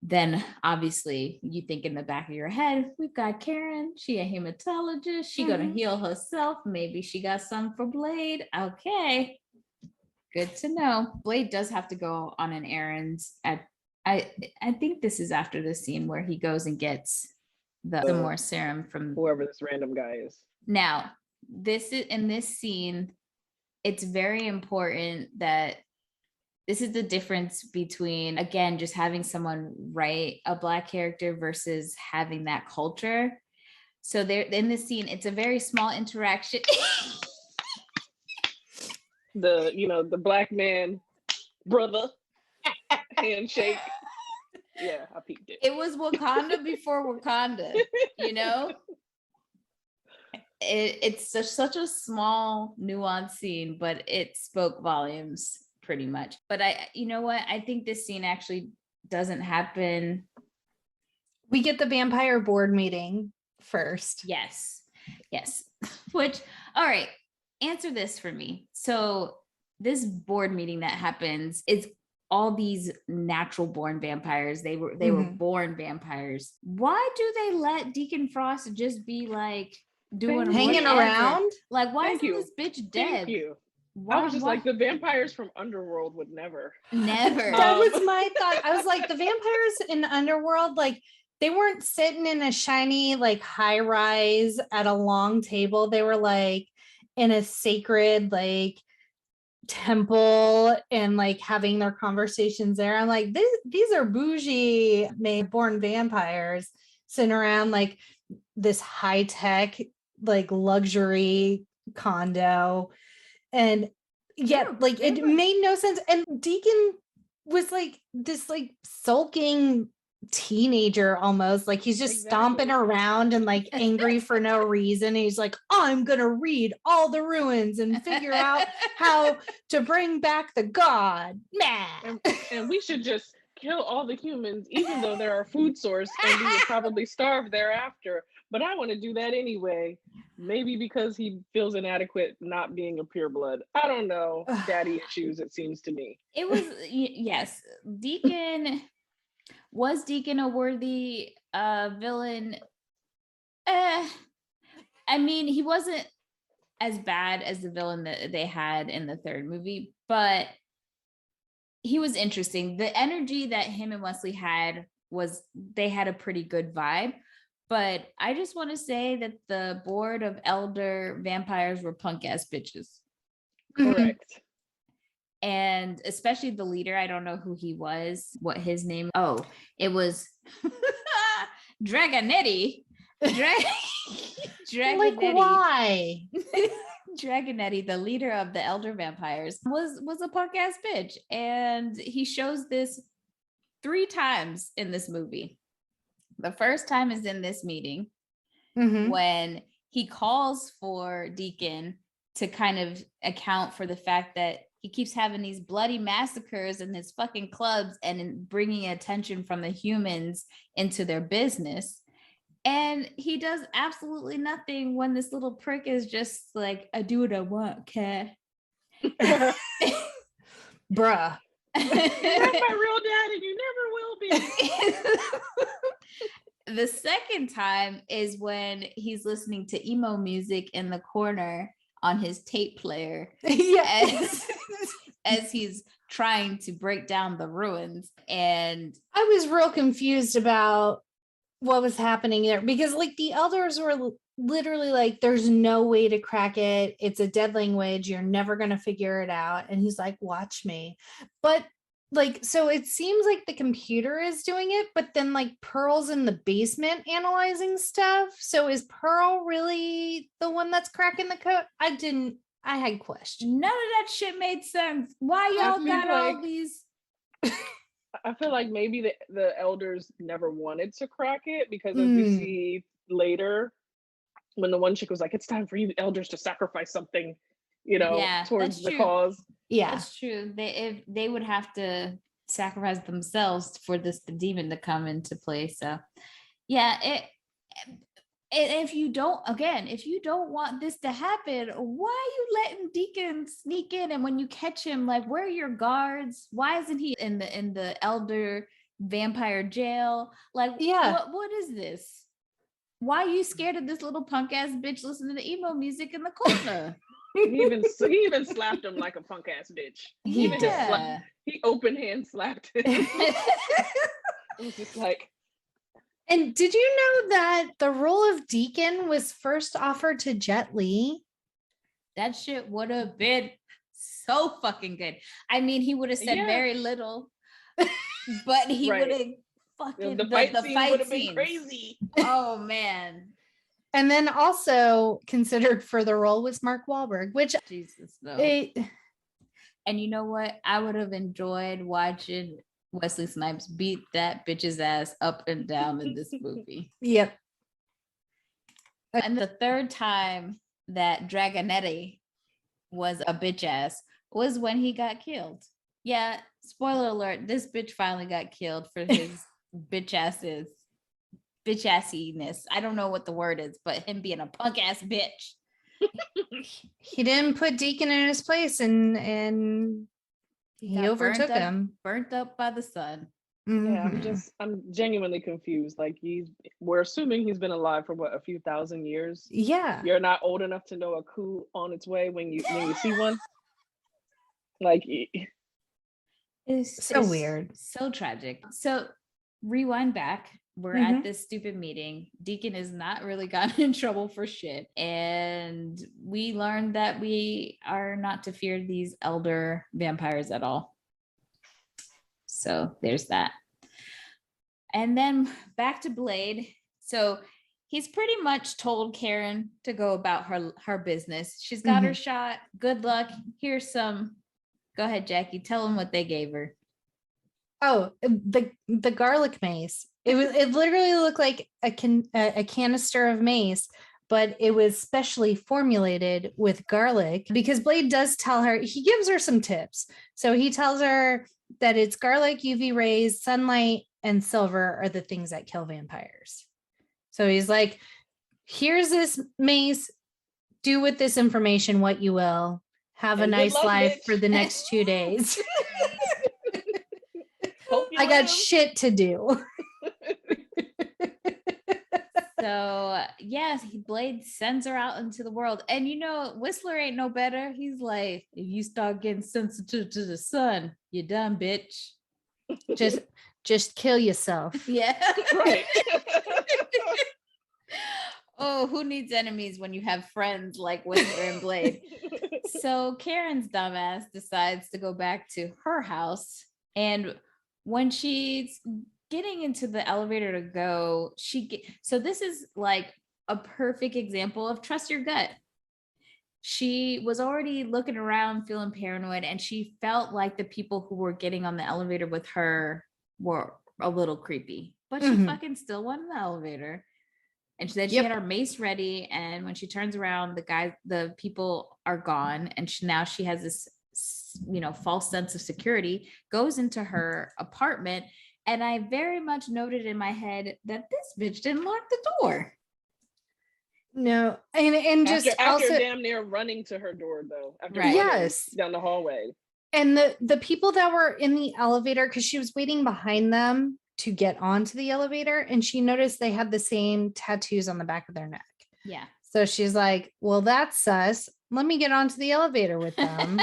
then obviously you think in the back of your head, we've got Karen, she a hematologist, she gonna heal herself. Maybe she got some for Blade. Okay, good to know. Blade does have to go on an errand I think this is after the scene where he goes and gets the more serum from whoever this random guy is. Now, this is in this scene, it's very important that this is the difference between, again, just having someone write a Black character versus having that culture. So there in this scene, it's a very small interaction. The Black man brother handshake. Yeah, I peeped it. It was Wakanda before Wakanda, It's such a small, nuanced scene, but it spoke volumes pretty much. But you know what? I think this scene actually doesn't happen. We get the vampire board meeting first. Yes. Which, all right, answer this for me. So this board meeting that happens, it's all these natural born vampires. They were born vampires. Why do they let Deacon Frost just be like hanging around? Like, why isn't this bitch dead? Thank you. I was just like, the vampires from Underworld would never. That was my thought. I was like, the vampires in Underworld, like, they weren't sitting in a shiny, like, high rise at a long table. They were like in a sacred, like, temple and like having their conversations there. I'm like, these are bougie born vampires sitting around like this high-tech, like, luxury condo. And yet, like, it made no sense. And Deacon was like this, like, sulking teenager almost, like he's just stomping around and like angry for no reason. And he's like, I'm gonna read all the ruins and figure out how to bring back the god. And we should just kill all the humans, even though they're our food source, and we would probably starve thereafter. But I want to do that anyway. Maybe because he feels inadequate not being a pureblood. I don't know. Daddy issues, it seems to me. It was, yes. Was Deacon a worthy villain? I mean, he wasn't as bad as the villain that they had in the third movie, but he was interesting. The energy that him and Wesley had they had a pretty good vibe. But I just want to say that the board of elder vampires were punk ass bitches. Correct. And especially the leader, I don't know who he was, what his name. Oh, it was Dragonetti. Dragonetti. Like, why? Dragonetti, the leader of the elder vampires, was a punk ass bitch. And he shows this 3 times in this movie. The first time is in this meeting when he calls for Deacon to kind of account for the fact that he keeps having these bloody massacres in his fucking clubs and bringing attention from the humans into their business. And he does absolutely nothing when this little prick is just like, I do what I want, okay? Bruh. You're not my real dad and you never will be. The second time is when he's listening to emo music in the corner on his tape player. As he's trying to break down the ruins. And I was real confused about what was happening there, because like the elders were literally like, there's no way to crack it. It's a dead language. You're never going to figure it out. And he's like, watch me. But like, so it seems like the computer is doing it, but then like Pearl's in the basement analyzing stuff. So is Pearl really the one that's cracking the code? I had questions. None of that shit made sense. Why y'all got all these? I feel like maybe the elders never wanted to crack it, because as we see later, when the one chick was like, it's time for you elders to sacrifice something, you know, towards the cause. Yeah, that's true. They would have to sacrifice themselves for this demon to come into play. So yeah, if you don't want this to happen, why are you letting Deacon sneak in? And when you catch him, like, where are your guards? Why isn't he in the elder vampire jail? Like, what is this? Why are you scared of this little punk ass bitch listening to emo music in the corner? He even slapped him like a punk ass bitch. He open hand slapped him. It was just like. And did you know that the role of Deacon was first offered to Jet Li? That shit would have been so fucking good. I mean, he would have said very little, but he would have fucking the fight scene would have been crazy. Oh man. And then also considered for the role was Mark Wahlberg, which Jesus no. And you know what? I would have enjoyed watching Wesley Snipes beat that bitch's ass up and down in this movie. Yep. And the third time that Dragonetti was a bitch ass was when he got killed. Yeah, spoiler alert, this bitch finally got killed for his bitch assiness. I don't know what the word is, but him being a punk ass bitch. He didn't put Deacon in his place and he overtook him. Burnt up by the sun. Mm-hmm. Yeah, I'm genuinely confused. Like we're assuming he's been alive for what, a few thousand years. Yeah. You're not old enough to know a coup on its way when you see one. Like it's weird. So tragic. So rewind back. We're at this stupid meeting. Deacon is not really gotten in trouble for shit. And we learned that we are not to fear these elder vampires at all. So there's that. And then back to Blerd. So he's pretty much told Karen to go about her business. She's got her shot. Good luck. Here's some. Go ahead, Jackie. Tell them what they gave her. Oh, the garlic mace. It literally looked like a canister of mace, but it was specially formulated with garlic because Blerd does tell her, he gives her some tips. So he tells her that it's garlic, UV rays, sunlight, and silver are the things that kill vampires. So he's like, here's this mace. Do with this information what you will. Have a nice life for the next 2 days. I got shit to do. So yes, Blerd sends her out into the world, and you know Whistler ain't no better. He's like, if you start getting sensitive to the sun, you're done, bitch. Just kill yourself. Yeah, right. Oh, who needs enemies when you have friends like Whistler and Blerd? So Karen's dumbass decides to go back to her house, and when she's getting into the elevator to go, so this is like a perfect example of trust your gut. She was already looking around, feeling paranoid, and she felt like the people who were getting on the elevator with her were a little creepy, but she fucking still went in the elevator. And then she had her mace ready, and when she turns around, the people are gone, and now she has this, false sense of security, goes into her apartment. And I very much noted in my head that this bitch didn't lock the door. No, and just after also damn near running to her door though. After down the hallway. And the people that were in the elevator, because she was waiting behind them to get onto the elevator, and she noticed they had the same tattoos on the back of their neck. Yeah. So she's like, well, that's sus. Let me get onto the elevator with them.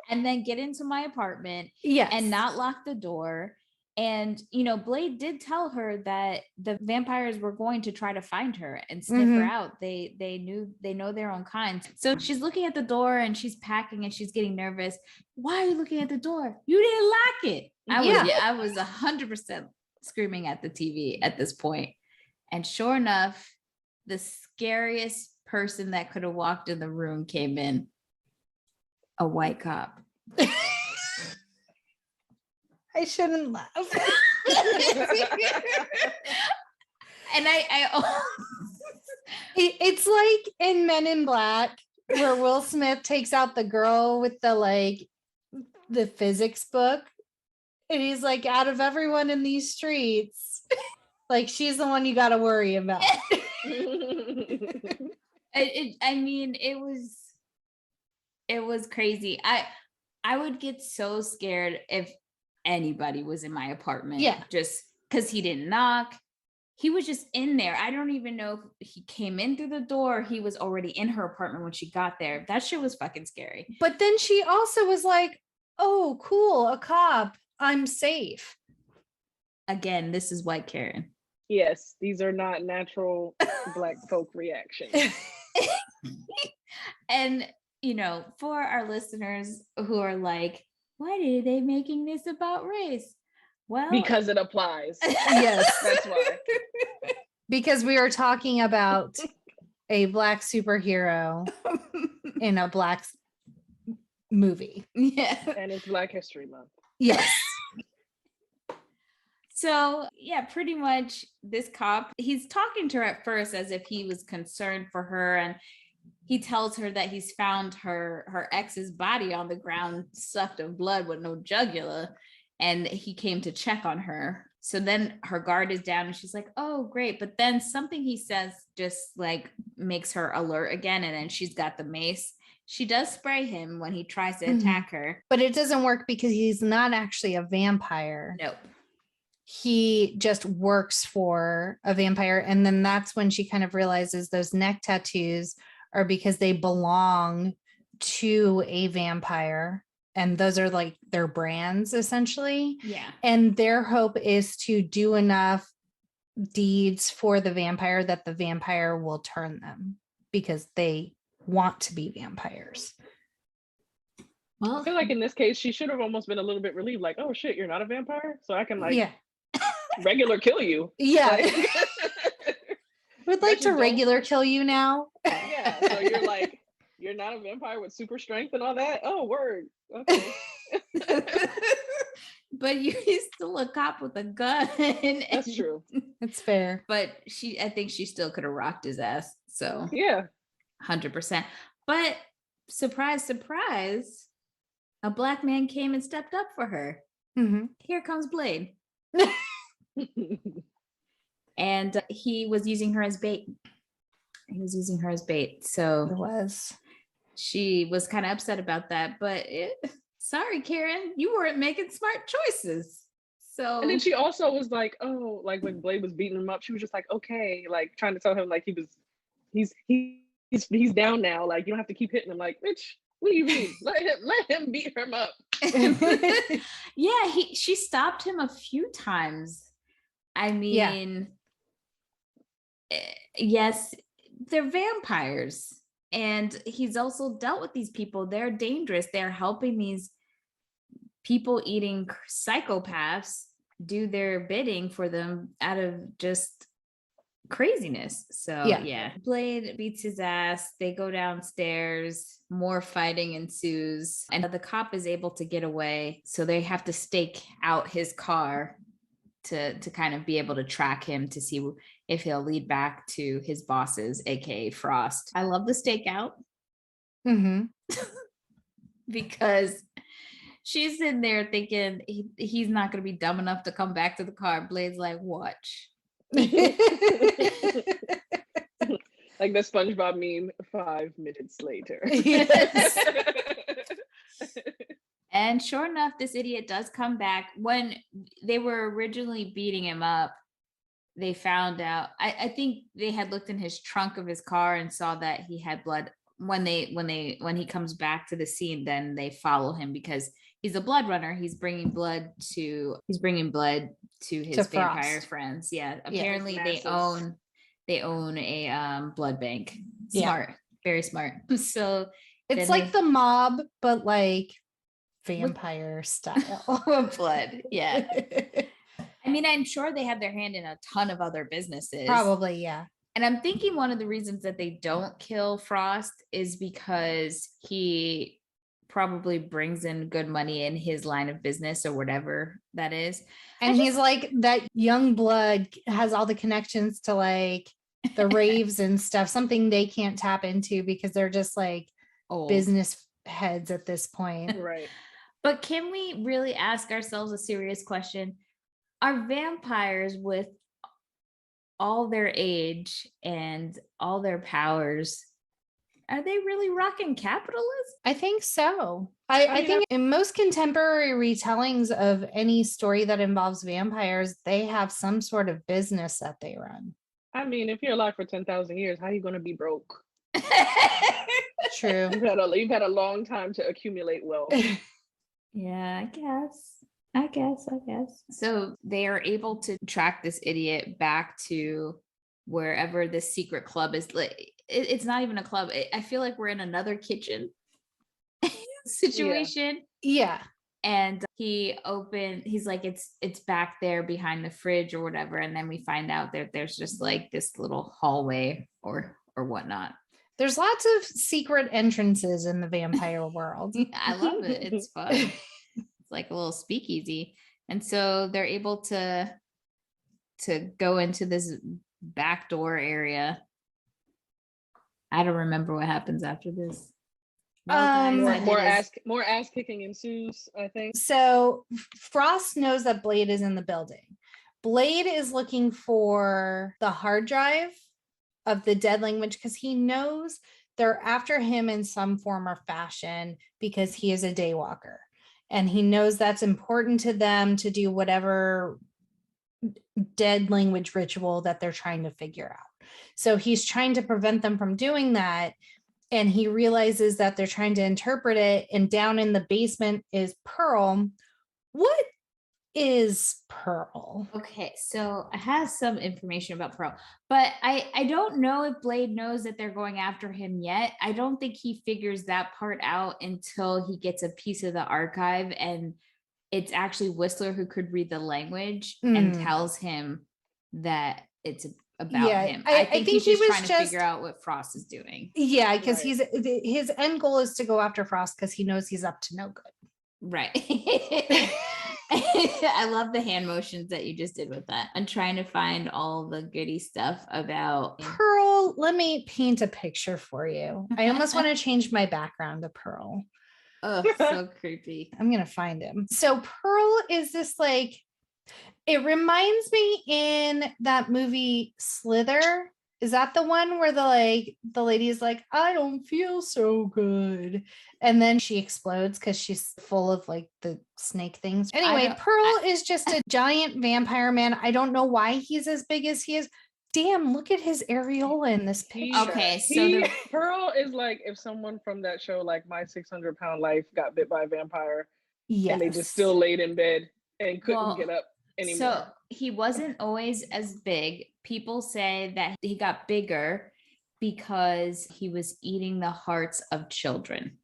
And then get into my apartment. Yes. And not lock the door. And, Blerd did tell her that the vampires were going to try to find her and sniff her out. They know their own kind. So she's looking at the door and she's packing and she's getting nervous. Why are you looking at the door? You didn't lock it. I was 100% screaming at the TV at this point. And sure enough, the scariest person that could have walked in the room came in. A white cop. I shouldn't laugh. And I It's like in Men in Black, where Will Smith takes out the girl with the physics book. And he's like, out of everyone in these streets, like she's the one you got to worry about. I mean, it was crazy. I would get so scared if anybody was in my apartment. Yeah. Just because he didn't knock. He was just in there. I don't even know if he came in through the door or he was already in her apartment when she got there. That shit was fucking scary. But then she also was like, oh, cool, a cop. I'm safe. Again, this is white Karen. Yes, these are not natural Black folk reactions. And, for our listeners who are like, why are they making this about race? Well, because it applies. Yes, that's why. Because we are talking about a Black superhero in a Black movie. Yeah. And it's Black History Month. Yes. So, yeah, pretty much this cop, he's talking to her at first as if he was concerned for her. And he tells her that he's found her ex's body on the ground, sucked of blood with no jugular. And he came to check on her. So then her guard is down and she's like, oh, great. But then something he says just like makes her alert again. And then she's got the mace. She does spray him when he tries to attack her. But it doesn't work because he's not actually a vampire. Nope. He just works for a vampire. And then that's when she kind of realizes those neck tattoos are because they belong to a vampire. And those are like their brands, essentially. Yeah. And their hope is to do enough deeds for the vampire that the vampire will turn them because they want to be vampires. Well, I feel like in this case, she should have almost been a little bit relieved, like, oh shit, you're not a vampire? So I can regular kill you. Yeah. Like, would like to regular kill you now. Yeah. So you're like, you're not a vampire with super strength and all that? Oh, word. Okay. But you're still a cop with a gun. That's true. It's fair. But I think she still could have rocked his ass. So yeah. 100%. But surprise, surprise, a Black man came and stepped up for her. Mm-hmm. Here comes Blade. And he was using her as bait. So It was. she was kind of upset about that. But sorry, Karen, you weren't making smart choices. So and then she also was like, oh, like when Blade was beating him up, she was just like, okay, like trying to tell him like he's down now. Like you don't have to keep hitting him. Like, bitch, what do you mean? let him beat him up. Yeah, she stopped him a few times. I mean, yes, they're vampires. And he's also dealt with these people. They're dangerous. They're helping these people eating psychopaths do their bidding for them out of just craziness. So yeah, Blade beats his ass. They go downstairs. More fighting ensues. And the cop is able to get away. So they have to stake out his car to kind of be able to track him to see if he'll lead back to his bosses, aka Frost. I love the stakeout. Mm-hmm. Because she's in there thinking he's not going to be dumb enough to come back to the car. Blade's like, watch. Like the SpongeBob meme, 5 minutes later. Yes. And sure enough, this idiot does come back. When they were originally beating him up, they found out, I think they had looked in his trunk of his car and saw that he had blood. When he comes back to the scene, then they follow him because he's a blood runner. He's bringing blood to his vampire friends. Yeah. Apparently they own a blood bank. Smart. Very smart. So it's like the mob, but like vampire style blood. Yeah. I mean, I'm sure they have their hand in a ton of other businesses. Probably, yeah. And I'm thinking one of the reasons that they don't kill Frost is because he probably brings in good money in his line of business or whatever that is. And he's like, that young blood has all the connections to like the raves and stuff, something they can't tap into because they're just like Old. business heads at this point. Right. But can we really ask ourselves a serious question? Are vampires, with all their age and all their powers, are they really rocking capitalism? I think so. I think in most contemporary retellings of any story that involves vampires, they have some sort of business that they run. I mean, if you're alive for 10,000 years, how are you going to be broke? True. You've had a long time to accumulate wealth. Yeah, I guess. So they are able to track this idiot back to wherever this secret club is. It's not even a club. I feel like we're in another kitchen situation. Yeah. And he's like, it's back there behind the fridge or whatever. And then we find out that there's just like this little hallway or whatnot. There's lots of secret entrances in the vampire world. I love it. It's fun. It's like a little speakeasy. And so they're able to go into this back door area. I don't remember what happens after this. More ass kicking ensues, I think. So Frost knows that Blade is in the building. Blade is looking for the hard drive of the dead language because he knows they're after him in some form or fashion because he is a daywalker. And he knows that's important to them to do whatever dead language ritual that they're trying to figure out. So he's trying to prevent them from doing that. And he realizes that they're trying to interpret it. And down in the basement is Pearl. What is Pearl? Okay, so I have some information about Pearl, but I don't know if Blade knows that they're going after him yet. I don't think he figures that part out until he gets a piece of the archive, and it's actually Whistler who could read the lange and tells him that it's about him. I think he's just trying to figure out what Frost is doing. Yeah, because his end goal is to go after Frost because he knows he's up to no good. Right. I love the hand motions that you just did with that. I'm trying to find all the goody stuff about Pearl. Let me paint a picture for you. I almost want to change my background to Pearl. Oh, so creepy. I'm going to find him. So Pearl is this like, it reminds me in that movie Slither. Is that the one where the lady is like, I don't feel so good. And then she explodes because she's full of like the snake things. Anyway, Pearl is just a giant vampire man. I don't know why he's as big as he is. Damn, look at his areola in this picture. Okay, so Pearl is like if someone from that show, like My 600-Pound Life, got bit by a vampire. Yes. And they just still laid in bed and couldn't get up anymore. So he wasn't always as big. People say that he got bigger because he was eating the hearts of children.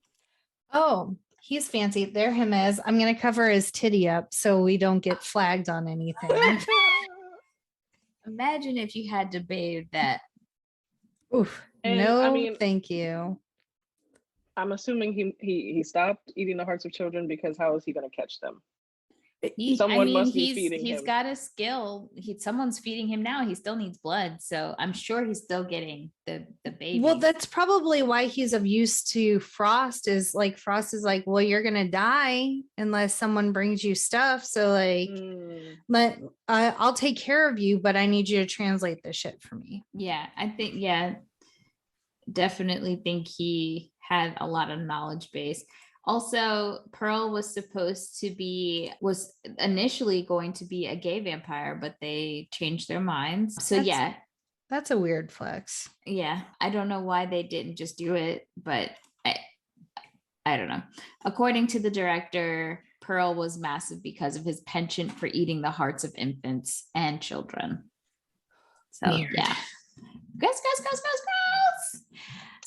Oh, he's fancy. There him is. I'm going to cover his titty up so we don't get flagged on anything. Imagine if you had to bathe that. Oof. No, thank you. I'm assuming he stopped eating the hearts of children because how is he going to catch them? Someone must be feeding him. He's got a skill. Someone's feeding him now. He still needs blood, so I'm sure he's still getting the baby. Well, that's probably why he's of use to Frost. Is like Frost is like, well, you're gonna die unless someone brings you stuff. So like, I'll take care of you, but I need you to translate this shit for me. Yeah, I think definitely think he had a lot of knowledge base. Also, Pearl was initially going to be a gay vampire, but they changed their minds. So that's a weird flex. Yeah, I don't know why they didn't just do it, but I don't know. According to the director, Pearl was massive because of his penchant for eating the hearts of infants and children. So weird. Yeah, gross.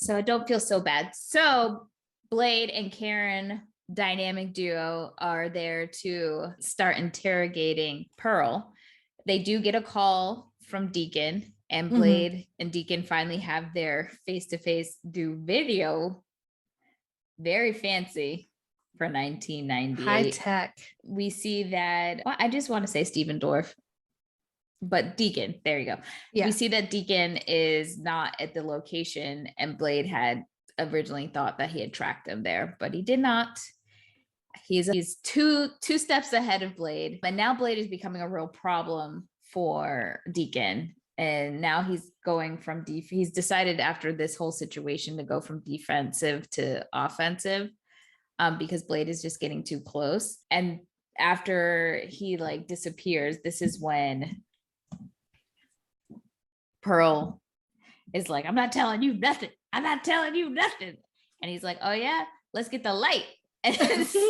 So I don't feel so bad. So Blade and Karen, dynamic duo, are there to start interrogating Pearl. They do get a call from Deacon, and Blade and Deacon finally have their face-to-face do video. Very fancy for 1998. High tech. We see that, I just want to say Stephen Dorff. but Deacon, there you go. Yeah. We see that Deacon is not at the location, and Blade had originally thought that he had tracked him there, but he did not. He's two steps ahead of Blade, but now Blade is becoming a real problem for Deacon. And now he's going from he's decided after this whole situation to go from defensive to offensive, because Blade is just getting too close. And after he like disappears, this is when Pearl is like, I'm not telling you nothing. I'm not telling you nothing. And he's like, oh yeah, let's get the light. And so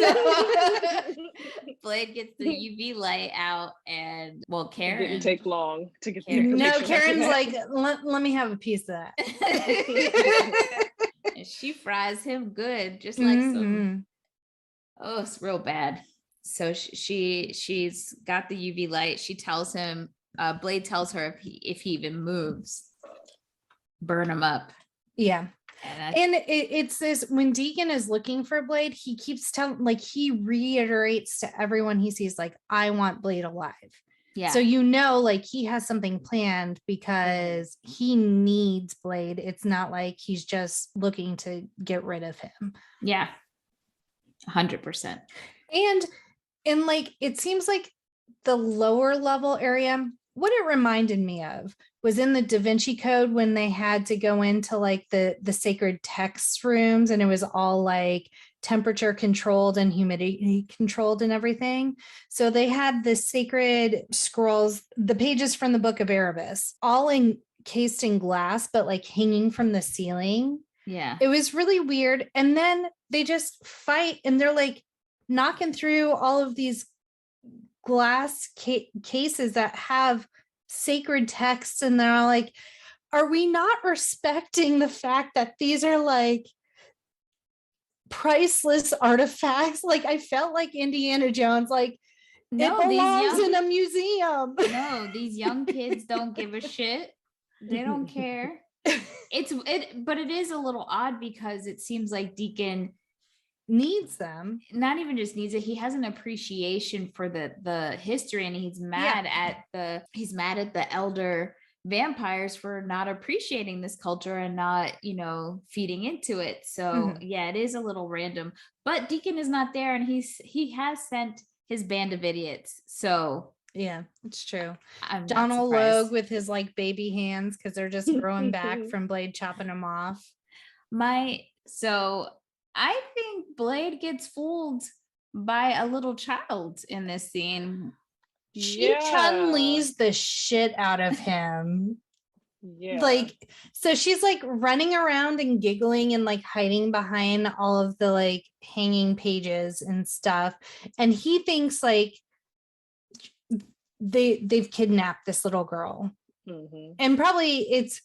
Blade gets the UV light out, and well, Karen, it didn't take long to get there. No, Karen's like, let me have a piece of that. And she fries him good, just like some. Oh, it's real bad. So she's got the UV light. She tells him, Blade tells her if he even moves, burn him up. Yeah. And it's this, when Deacon is looking for Blade, he keeps telling, like, he reiterates to everyone he sees, like, I want Blade alive. Yeah. So, you know, like, he has something planned because he needs Blade. It's not like he's just looking to get rid of him. Yeah. 100%. And like, it seems like the lower level area, what it reminded me of was in the Da Vinci Code when they had to go into like the sacred text rooms, and it was all like temperature controlled and humidity controlled and everything. So they had the sacred scrolls, the pages from the Book of Erebus, all encased in glass, but like hanging from the ceiling. Yeah. It was really weird. And then they just fight, and they're like knocking through all of these glass cases that have sacred texts, and they're all like, are we not respecting the fact that these are like priceless artifacts? Like, I felt like Indiana Jones, like, no, it belongs in a museum. No, these young kids don't give a shit. They don't care. But it is a little odd because it seems like Deacon needs them. Not even just needs it, he has an appreciation for the history, and he's mad at the elder vampires for not appreciating this culture and not, feeding into it. So yeah, it is a little random, but Deacon is not there, and he has sent his band of idiots. So yeah, it's true. Donal Logue with his like baby hands, because they're just growing back from Blade chopping them off. I think Blade gets fooled by a little child in this scene. She Chun-Li's the shit out of him. Yeah. Like, so she's like running around and giggling and like hiding behind all of the like hanging pages and stuff. And he thinks like they've kidnapped this little girl. And probably it's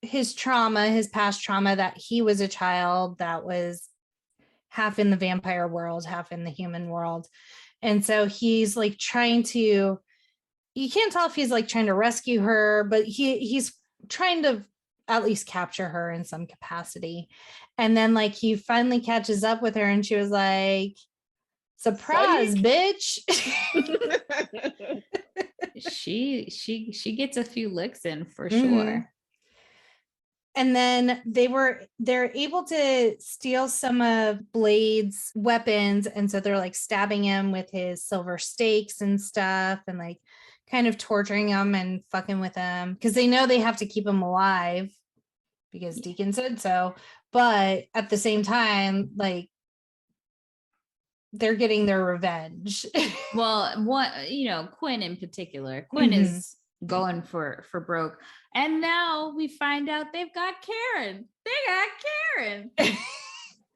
his trauma, his past trauma, that he was a child that was half in the vampire world, half in the human world. And so he's like trying to, you can't tell if he's like trying to rescue her, but he's trying to at least capture her in some capacity. And then like he finally catches up with her, and she was like, surprise, bitch. she gets a few licks in for sure. And then they're able to steal some of Blade's weapons. And so they're like stabbing him with his silver stakes and stuff, and like kind of torturing him and fucking with him, because they know they have to keep him alive because Deacon said so. But at the same time, like, they're getting their revenge. Well, Quinn in particular, Quinn is going for broke. And now we find out they've got Karen. They got Karen.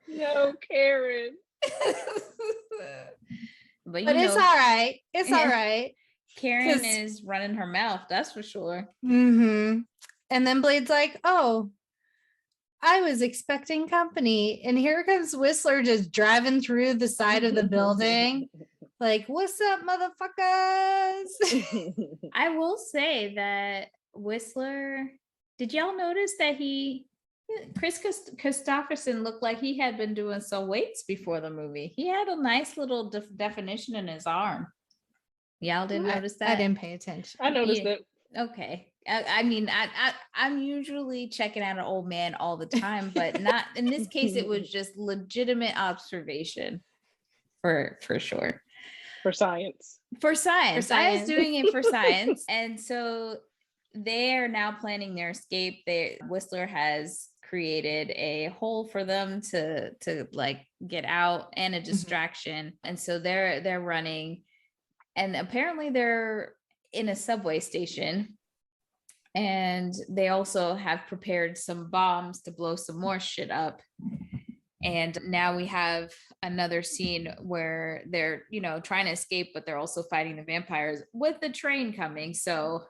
No, Karen. But it's all right. It's all right. Karen is running her mouth, that's for sure. And then Blade's like, oh, I was expecting company. And here comes Whistler just driving through the side of the building. Like, what's up, motherfuckers? I will say that Whistler, did y'all notice that Kristofferson looked like he had been doing some weights before the movie? He had a nice little definition in his arm. Y'all didn't notice that? I didn't pay attention. I noticed it. Okay. I mean, I'm usually checking out an old man all the time, but not in this case. It was just legitimate observation for sure. For science. For science. I was doing it for science. And so they are now planning their escape. Whistler has created a hole for them to like get out and a distraction. And so they're running, and apparently they're in a subway station. And they also have prepared some bombs to blow some more shit up. And now we have another scene where they're, trying to escape, but they're also fighting the vampires with the train coming. So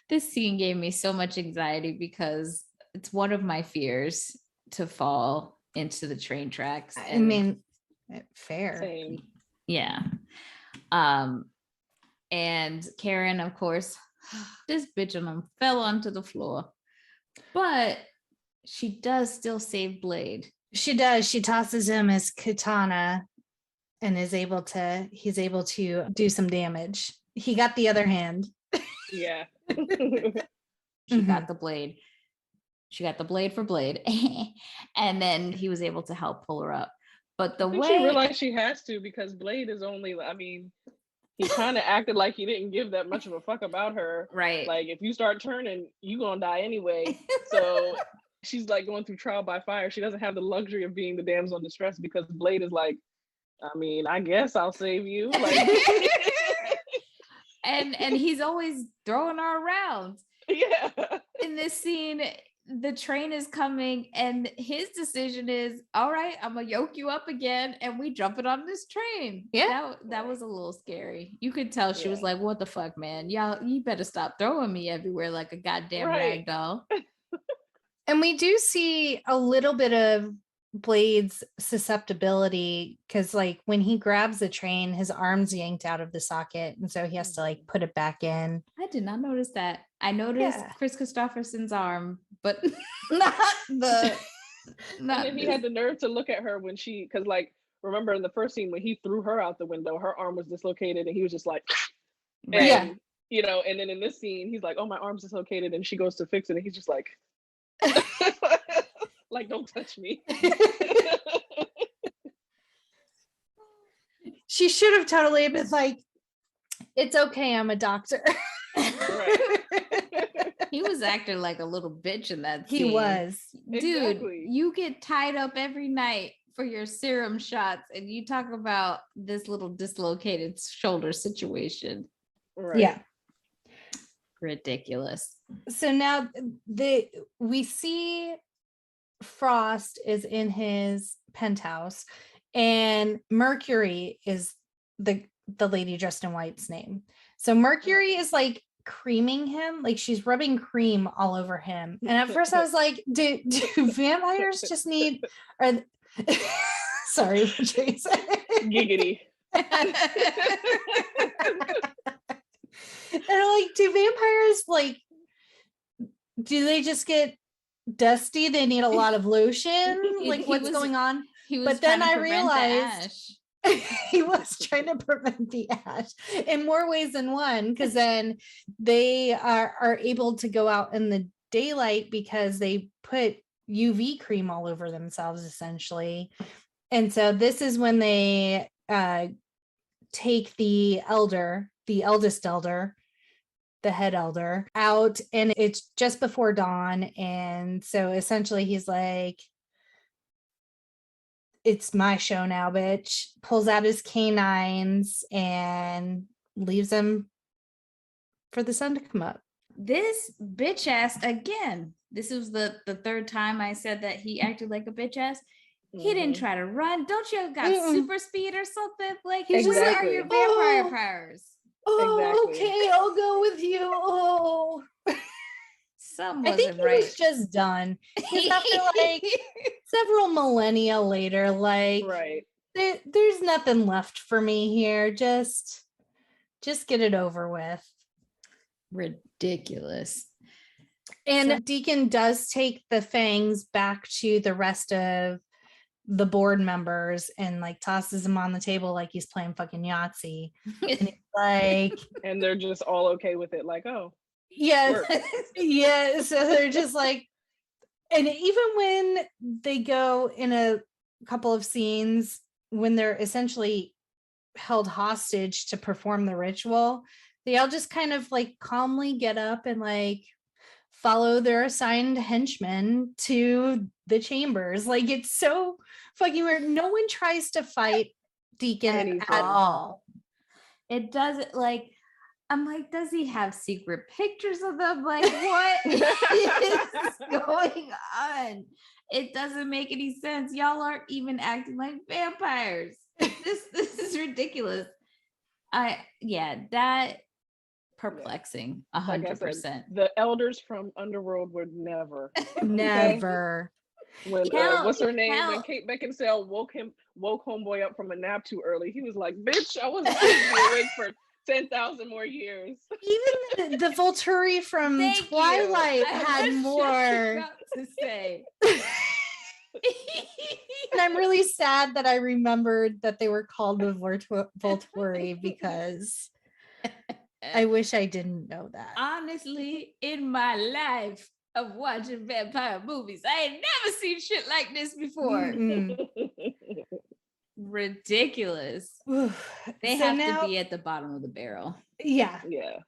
this scene gave me so much anxiety because it's one of my fears to fall into the train tracks. I mean, fair. Same. Yeah. And Karen, of course, this bitch on them fell onto the floor, but she does still save Blade. She does. She tosses him his katana and he's able to do some damage. He got the other hand. Yeah. She got the blade. She got the blade for Blade. And then he was able to help pull her up. But the way she realized she has to, because Blade is only, he kind of acted like he didn't give that much of a fuck about her. Right. Like, if you start turning, you gonna die anyway. So she's like going through trial by fire. She doesn't have the luxury of being the damsel in distress, because Blade is like, I guess I'll save you. Like, and he's always throwing her around. Yeah. In this scene, the train is coming and his decision is, all right, I'm gonna yoke you up again and we jumping on this train. Yeah. That was a little scary. You could tell she was like, what the fuck, man? Y'all, you better stop throwing me everywhere like a goddamn rag doll. And we do see a little bit of Blade's susceptibility, because like when he grabs the train, his arm's yanked out of the socket, and so he has to like put it back in. I did not notice that. I noticed Kris Kristofferson's arm, but not and then he had the nerve to look at her when because like, remember in the first scene when he threw her out the window, her arm was dislocated and he was just like, and, and then in this scene he's like, oh, my arm's dislocated, and she goes to fix it and he's just like like, don't touch me. She should have totally been like, it's okay, I'm a doctor. Right. He was acting like a little bitch in that scene. He was. Dude, exactly. You get tied up every night for your serum shots, and you talk about this little dislocated shoulder situation. Right. Yeah. Ridiculous. So now we see Frost is in his penthouse, and Mercury is the lady dressed in white's name. So Mercury is like creaming him, like she's rubbing cream all over him. And at first I was like, do vampires just need sorry, Patrice. Giggity. And I'm like, do vampires do they just get dusty? They need a lot of lotion? Like, what's going on? But then I realized he was trying to prevent the ash in more ways than one, because then they are able to go out in the daylight because they put UV cream all over themselves, essentially. And so this is when they take the eldest elder, the head elder, out, and it's just before dawn. And so essentially he's like, it's my show now, bitch. Pulls out his canines and leaves them for the sun to come up. This bitch ass again. This was the third time I said that he acted like a bitch ass. He didn't try to run. Don't you got super speed or something? Like, He's just where like, are your vampire powers? Oh, Exactly. okay, I'll go with you. Oh, I think he was just done. Because after like several millennia later, like, right, there's nothing left for me here. Just get it over with. Ridiculous. And Deacon does take the fangs back to the rest of the board members and like tosses them on the table like he's playing fucking Yahtzee. And he's like, and they're just all okay with it, like, oh, yeah, yeah. So they're just like, and even when they go in a couple of scenes when they're essentially held hostage to perform the ritual, they all just kind of like calmly get up and like follow their assigned henchmen to the chambers. Like, it's so fucking weird. No one tries to fight Deacon at all. It doesn't, like, I'm like, does he have secret pictures of them? Like, what is going on? It doesn't make any sense. Y'all aren't even acting like vampires. This is ridiculous. That perplexing. 100%. The elders from Underworld would never. When what's her name? When Kate Beckinsale woke homeboy up from a nap too early, he was like, "Bitch, I wasn't awake for 10,000 more years." Even the Volturi from Twilight had more to say. And I'm really sad that I remembered that they were called the Volturi because I wish I didn't know that. Honestly, in my life of watching vampire movies, I ain't never seen shit like this before. Ridiculous. They have to be at the bottom of the barrel. Yeah,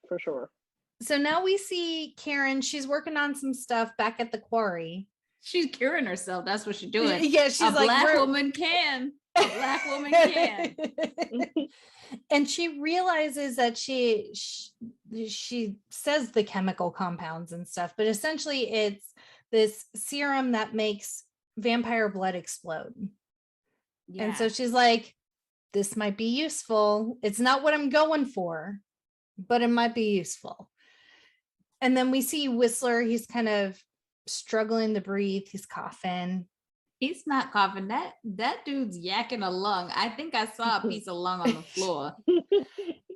for sure. So now we see Karen. She's working on some stuff back at the quarry. She's curing herself. That's what she's doing. Yeah, she's like, black woman can. A black woman can. And she realizes that she says the chemical compounds and stuff, but essentially it's this serum that makes vampire blood explode. Yeah. And so she's like, this might be useful. It's not what I'm going for, but it might be useful. And then we see Whistler. He's kind of struggling to breathe. He's coughing. He's not coughing. That dude's yakking a lung. I think I saw a piece of lung on the floor.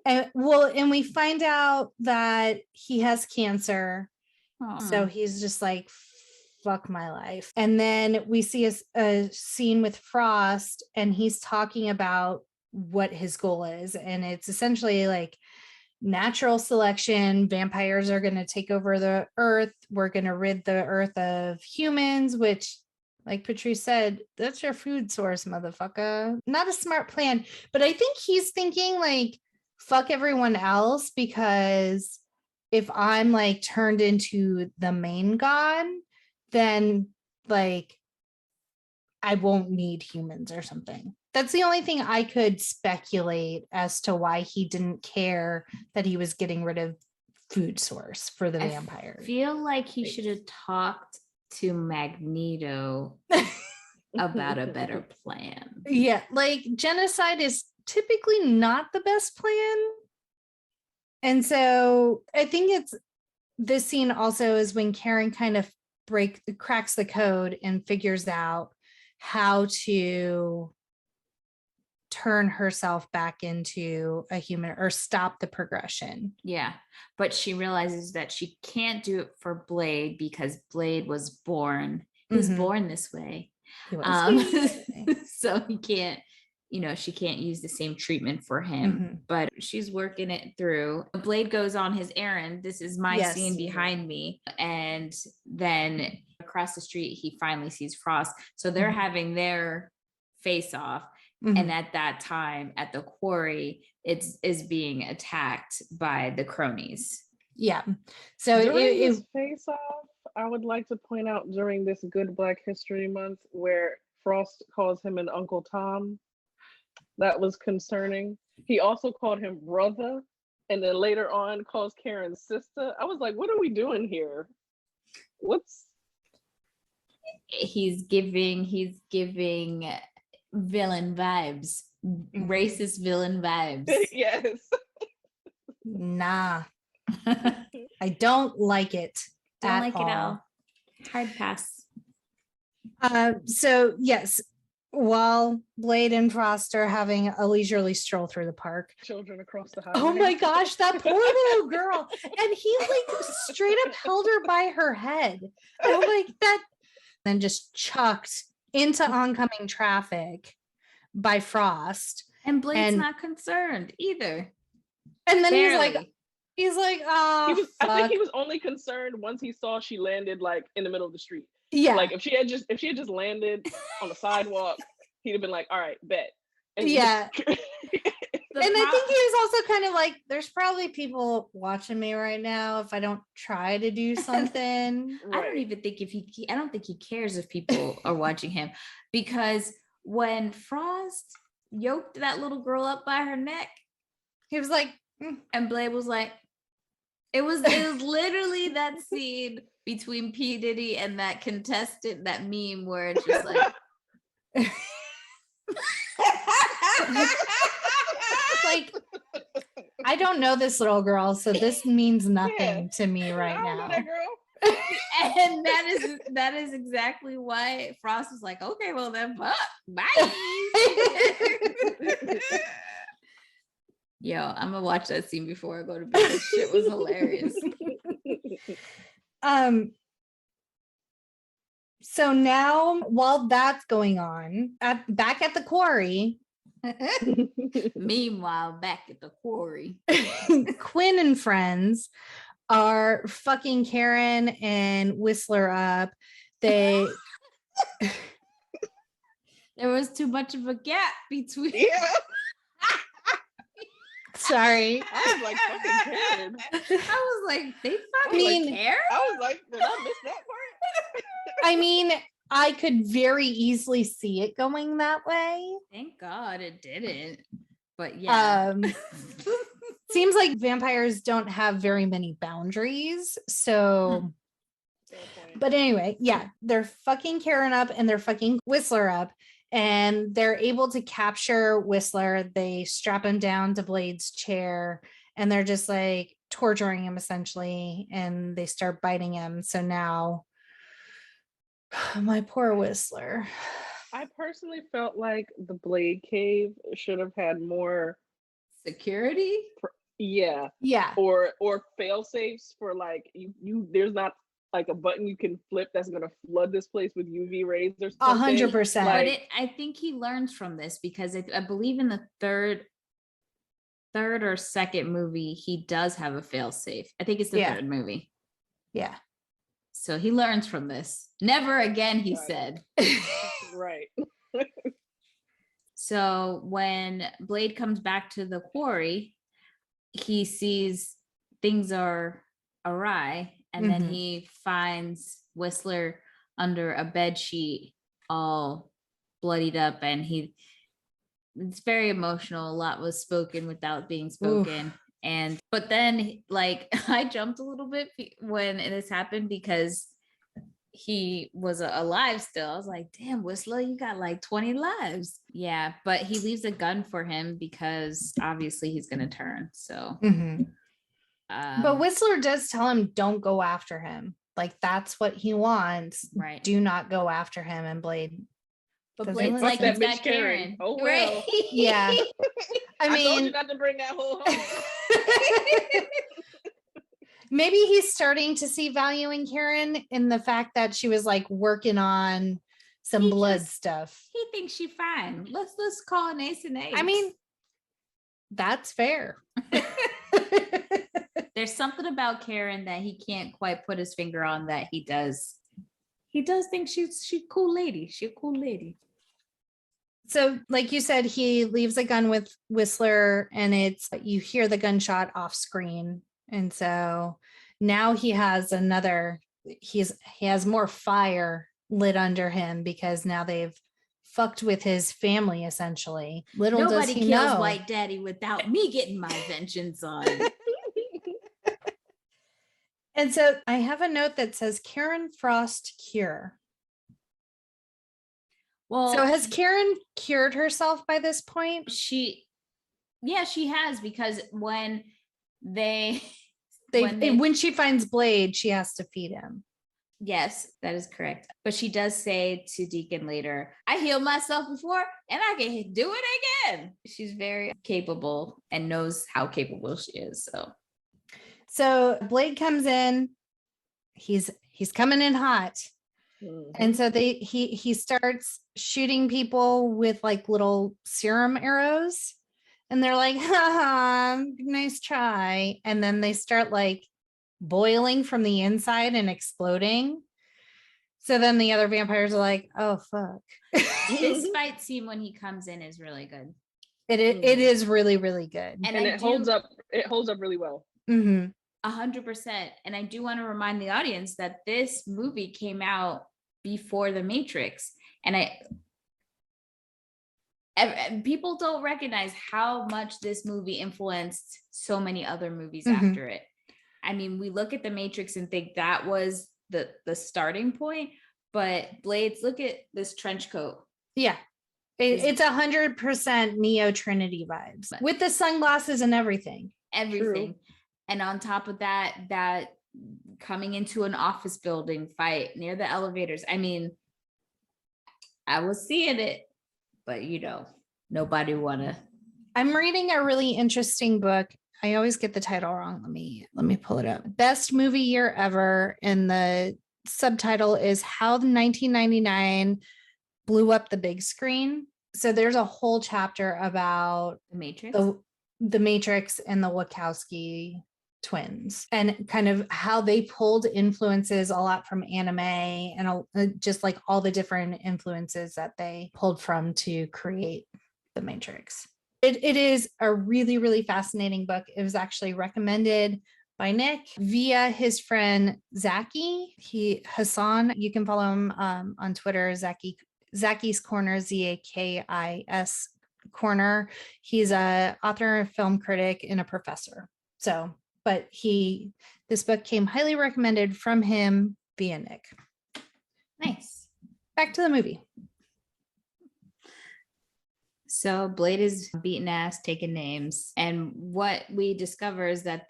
And we find out that he has cancer. So he's just like, fuck my life. And then we see a scene with Frost, and he's talking about what his goal is. And it's essentially like natural selection. Vampires are going to take over the earth. We're going to rid the earth of humans, which, like Patrice said, that's your food source, motherfucker. Not a smart plan. But I think he's thinking like, fuck everyone else, because if I'm like turned into the main god, then like I won't need humans or something. That's the only thing I could speculate as to why he didn't care that he was getting rid of food source for the vampires. I feel like he should have talked to Magneto about a better plan. Yeah, like genocide is typically not the best plan. And so I think it's this scene also is when Karen kind of cracks the code and figures out how to turn herself back into a human or stop the progression. Yeah, but she realizes that she can't do it for Blade because Blade was born. He was born this way. So he can't, she can't use the same treatment for him, but she's working it through. Blade goes on his errand. This is my scene behind me. And then across the street, he finally sees Frost. So they're having their face off. And at that time at the quarry, is being attacked by the cronies. Yeah. So it face off, I would like to point out during this Good Black History Month where Frost calls him an Uncle Tom. That was concerning. He also called him brother, and then later on calls Karen sister. I was like, what are we doing here? He's giving villain vibes, racist villain vibes. Yes. Nah. I don't like it. Don't like it at all. Hard pass. So yes, while Blade and Frost are having a leisurely stroll through the park, children across the highway. Oh my gosh, that poor little girl. And he like straight up held her by her head. I'm like, that, then just chucked into oncoming traffic by Frost. And Blade's not concerned either. And then Barely. he's like, oh, I think he was only concerned once he saw she landed like in the middle of the street. Yeah. Like if she had just landed on the sidewalk, he'd have been like, all right, bet. And yeah. And I think he was also kind of like, there's probably people watching me right now if I don't try to do something. Right. I don't even think I don't think he cares if people are watching him, because when Frost yoked that little girl up by her neck, he was like, and Blade was like, it was literally that scene between P. Diddy and that contestant, that meme where it's just like, like, I don't know this little girl, so this means nothing to me right now. That girl. And that is exactly why Frost was like, okay, well then, bye. Yo, I'm gonna watch that scene before I go to bed. That shit was hilarious. So now, while that's going on, back at the quarry. Meanwhile, back at the quarry, Quinn and friends are fucking Karen and Whistler up. There was too much of a gap between. Yeah. Sorry. I was like, fucking Karen. I was like, they fucking care? I was like, did I miss that part? I mean, I could very easily see it going that way. Thank God it didn't. But yeah. Seems like vampires don't have very many boundaries. So, but anyway, yeah, they're fucking Karen up and they're fucking Whistler up. And they're able to capture Whistler. They strap him down to Blade's chair and they're just like torturing him essentially. And they start biting him. So now, my poor Whistler. I personally felt like the Blade cave should have had more security. Yeah. Or fail safes for like you. There's not like a button you can flip that's gonna flood this place with UV rays or something. 100%. But I think he learns from this because I believe in the third or second movie he does have a fail safe. I think it's the third movie. Yeah. So he learns from this. Never again, he said. Right. So when Blade comes back to the quarry, he sees things are awry, and then he finds Whistler under a bed sheet, all bloodied up, and it's very emotional. A lot was spoken without being spoken. Oof. But then, like, I jumped a little bit when this happened because he was alive still. I was like, damn, Whistler, you got like 20 lives. Yeah, but he leaves a gun for him because obviously he's gonna turn. So but Whistler does tell him, don't go after him. Like, that's what he wants. Right. Do not go after him. And Blade. But Blade's like, he's got Karen. Oh, well. Right? Yeah. I mean, told you not to bring that whole home. Maybe he's starting to see value in Karen in the fact that she was like working on some blood stuff. He thinks she's fine. Let's call an ace and ace. I mean, that's fair. There's something about Karen that he can't quite put his finger on that he does. He does think she's a cool lady. She's a cool lady. So, like you said, he leaves a gun with Whistler, and you hear the gunshot off screen. And so now he has he has more fire lit under him because now they've fucked with his family, essentially. Nobody kills White Daddy without me getting my vengeance on. And so I have a note that says Karen Frost cure. Well, so has Karen cured herself by this point? She has, because when she finds Blade, she has to feed him. Yes, that is correct. But she does say to Deacon later, I healed myself before and I can do it again. She's very capable and knows how capable she is. So Blade comes in. He's coming in hot. And so he starts shooting people with like little serum arrows, and they're like, haha, nice try. And then they start like boiling from the inside and exploding. So then the other vampires are like, oh fuck. This fight scene when he comes in is really good. It is really, really good. And it holds up really well. 100%. And I do want to remind the audience that this movie came out before The Matrix. And people don't recognize how much this movie influenced so many other movies after it. I mean, we look at The Matrix and think that was the starting point, but Blades, look at this trench coat. Yeah. It's 100% Neo Trinity vibes with the sunglasses and everything. True. And on top of that coming into an office building fight near the elevators. I mean, I was seeing it, but nobody wanna. I'm reading a really interesting book. I always get the title wrong. Let me pull it up. Best movie year ever. And the subtitle is How 1999 Blew Up the Big Screen. So there's a whole chapter about The Matrix. The Matrix and the Wachowski twins, and kind of how they pulled influences a lot from anime and just like all the different influences that they pulled from to create The Matrix. It is a really, really fascinating book. It was actually recommended by Nick via his friend Zachy. Hassan, you can follow him on Twitter, Zachy's Corner, Zakis Corner. He's a author, a film critic, and a professor. So, but this book came highly recommended from him via Nick. Nice. Back to the movie. So Blade is beating ass, taking names. And what we discover is that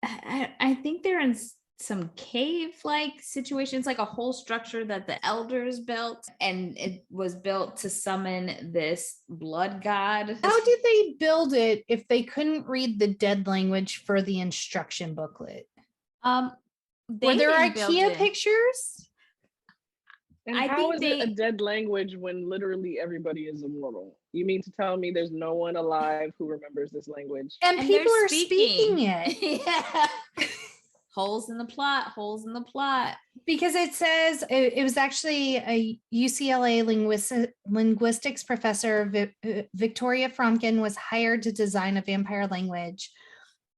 I think they're in some cave-like situations, like a whole structure that the elders built, and it was built to summon this blood god. How did they build it if they couldn't read the dead language for the instruction booklet? Were there IKEA pictures? And how is it a dead language when literally everybody is immortal? You mean to tell me there's no one alive who remembers this language? And people are speaking it. Yeah. Holes in the plot. Because it says it was actually a UCLA linguistics professor, Victoria Fromkin, was hired to design a vampire language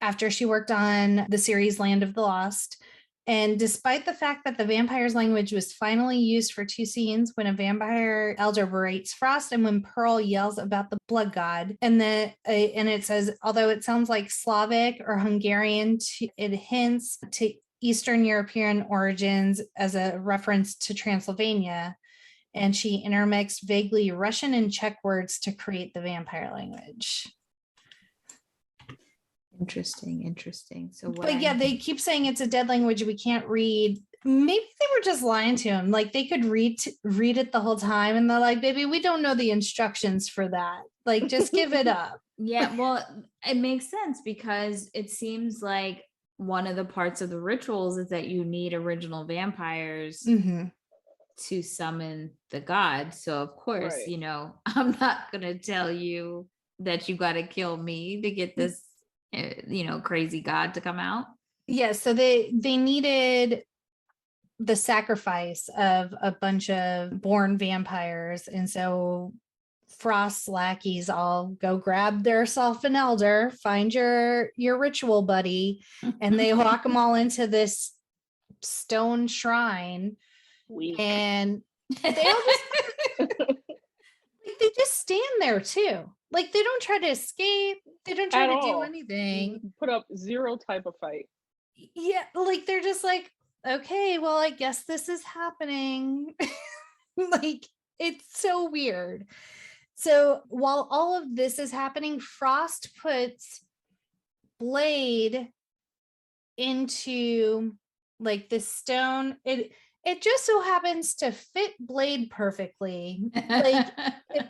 after she worked on the series Land of the Lost. And despite the fact that the vampire's language was finally used for 2 scenes, when a vampire elder berates Frost and when Pearl yells about the blood god, and it says, although it sounds like Slavic or Hungarian, it hints to Eastern European origins as a reference to Transylvania. And she intermixed vaguely Russian and Czech words to create the vampire language. Interesting. So they keep saying it's a dead language we can't read. Maybe they were just lying to him. Like they could read it the whole time, and they're like, baby, we don't know the instructions for that. Like, just give it up. Yeah, well, it makes sense because it seems like one of the parts of the rituals is that you need original vampires to summon the god. So of course, I'm not gonna tell you that you got to kill me to get this crazy god to come out. Yeah, so they needed the sacrifice of a bunch of born vampires, and so Frost's lackeys all go grab theirself an elder, find your ritual buddy, and they walk them all into this stone shrine. And they all just they just stand there too. Like they don't try to escape. They don't try to do anything. Put up zero type of fight. Yeah, like they're just like, okay, well, I guess this is happening. Like it's so weird. So while all of this is happening, Frost puts Blade into like this stone. It just so happens to fit Blade perfectly. Like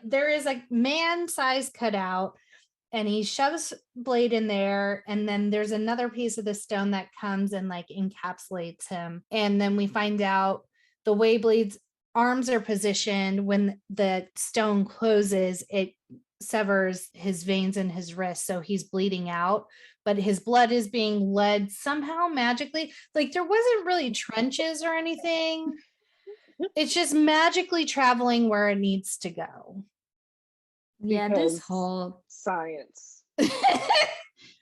there is a man-sized cutout, and he shoves Blade in there, and then there's another piece of the stone that comes and like encapsulates him. And then we find out the way Blade's arms are positioned, when the stone closes, it severs his veins in his wrist, so he's bleeding out, but his blood is being led somehow magically. Like there wasn't really trenches or anything. It's just magically traveling where it needs to go. Yeah, Because this whole science.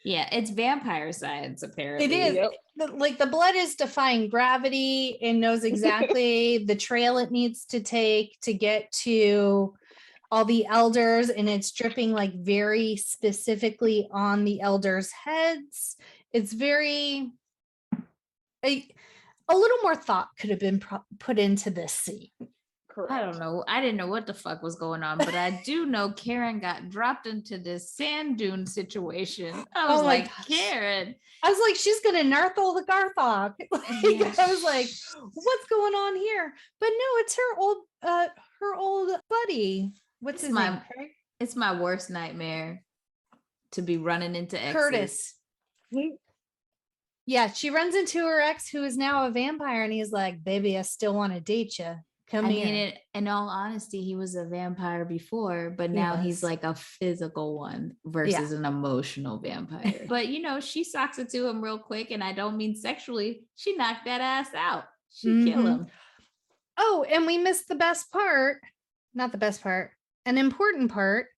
yeah, it's vampire science apparently. It is. Yep. Like the blood is defying gravity and knows exactly the trail it needs to take to get to all the elders, and it's dripping like very specifically on the elders' heads. It's very a little more thought could have been put into this scene. Correct. I don't know. I didn't know what the fuck was going on, but I do know Karen got dropped into this sand dune situation. I was like, gosh. Karen. I was like, she's gonna Narthol the Garthok. Yeah. I was like, what's going on here? But no, it's her old buddy. What's his name? It's my worst nightmare to be running into exes. Curtis. Yeah, she runs into her ex, who is now a vampire, and he's like, baby, I still want to date you. Come here. I mean, in all honesty, he was a vampire before, but now he's like a physical one versus an emotional vampire. But you know, she socks it to him real quick, and I don't mean sexually. She knocked that ass out. She kill him. Oh, and we missed the best part. Not the best part. An important part,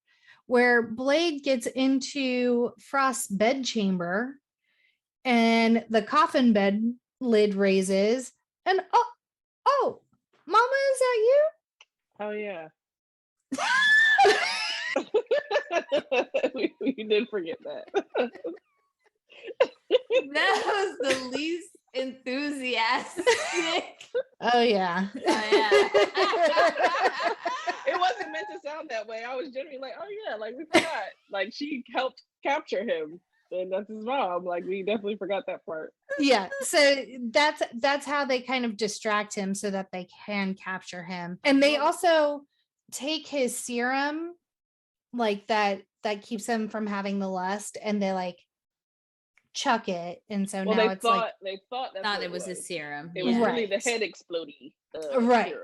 where Blade gets into Frost's bedchamber, and the coffin bed lid raises, and oh, Mama, is that you? Oh yeah. we did forget that. That was the least enthusiastic. Oh yeah. Oh, yeah. It wasn't meant to sound that way. I was genuinely like, oh yeah, like we forgot. Like she helped capture him. And that's his mom. Like we definitely forgot that part. Yeah, so that's how they kind of distract him so that they can capture him. And they also take his serum, like that keeps him from having the lust, and they like chuck it. And so now it's like they thought it was a serum. It was really the head exploding. Right.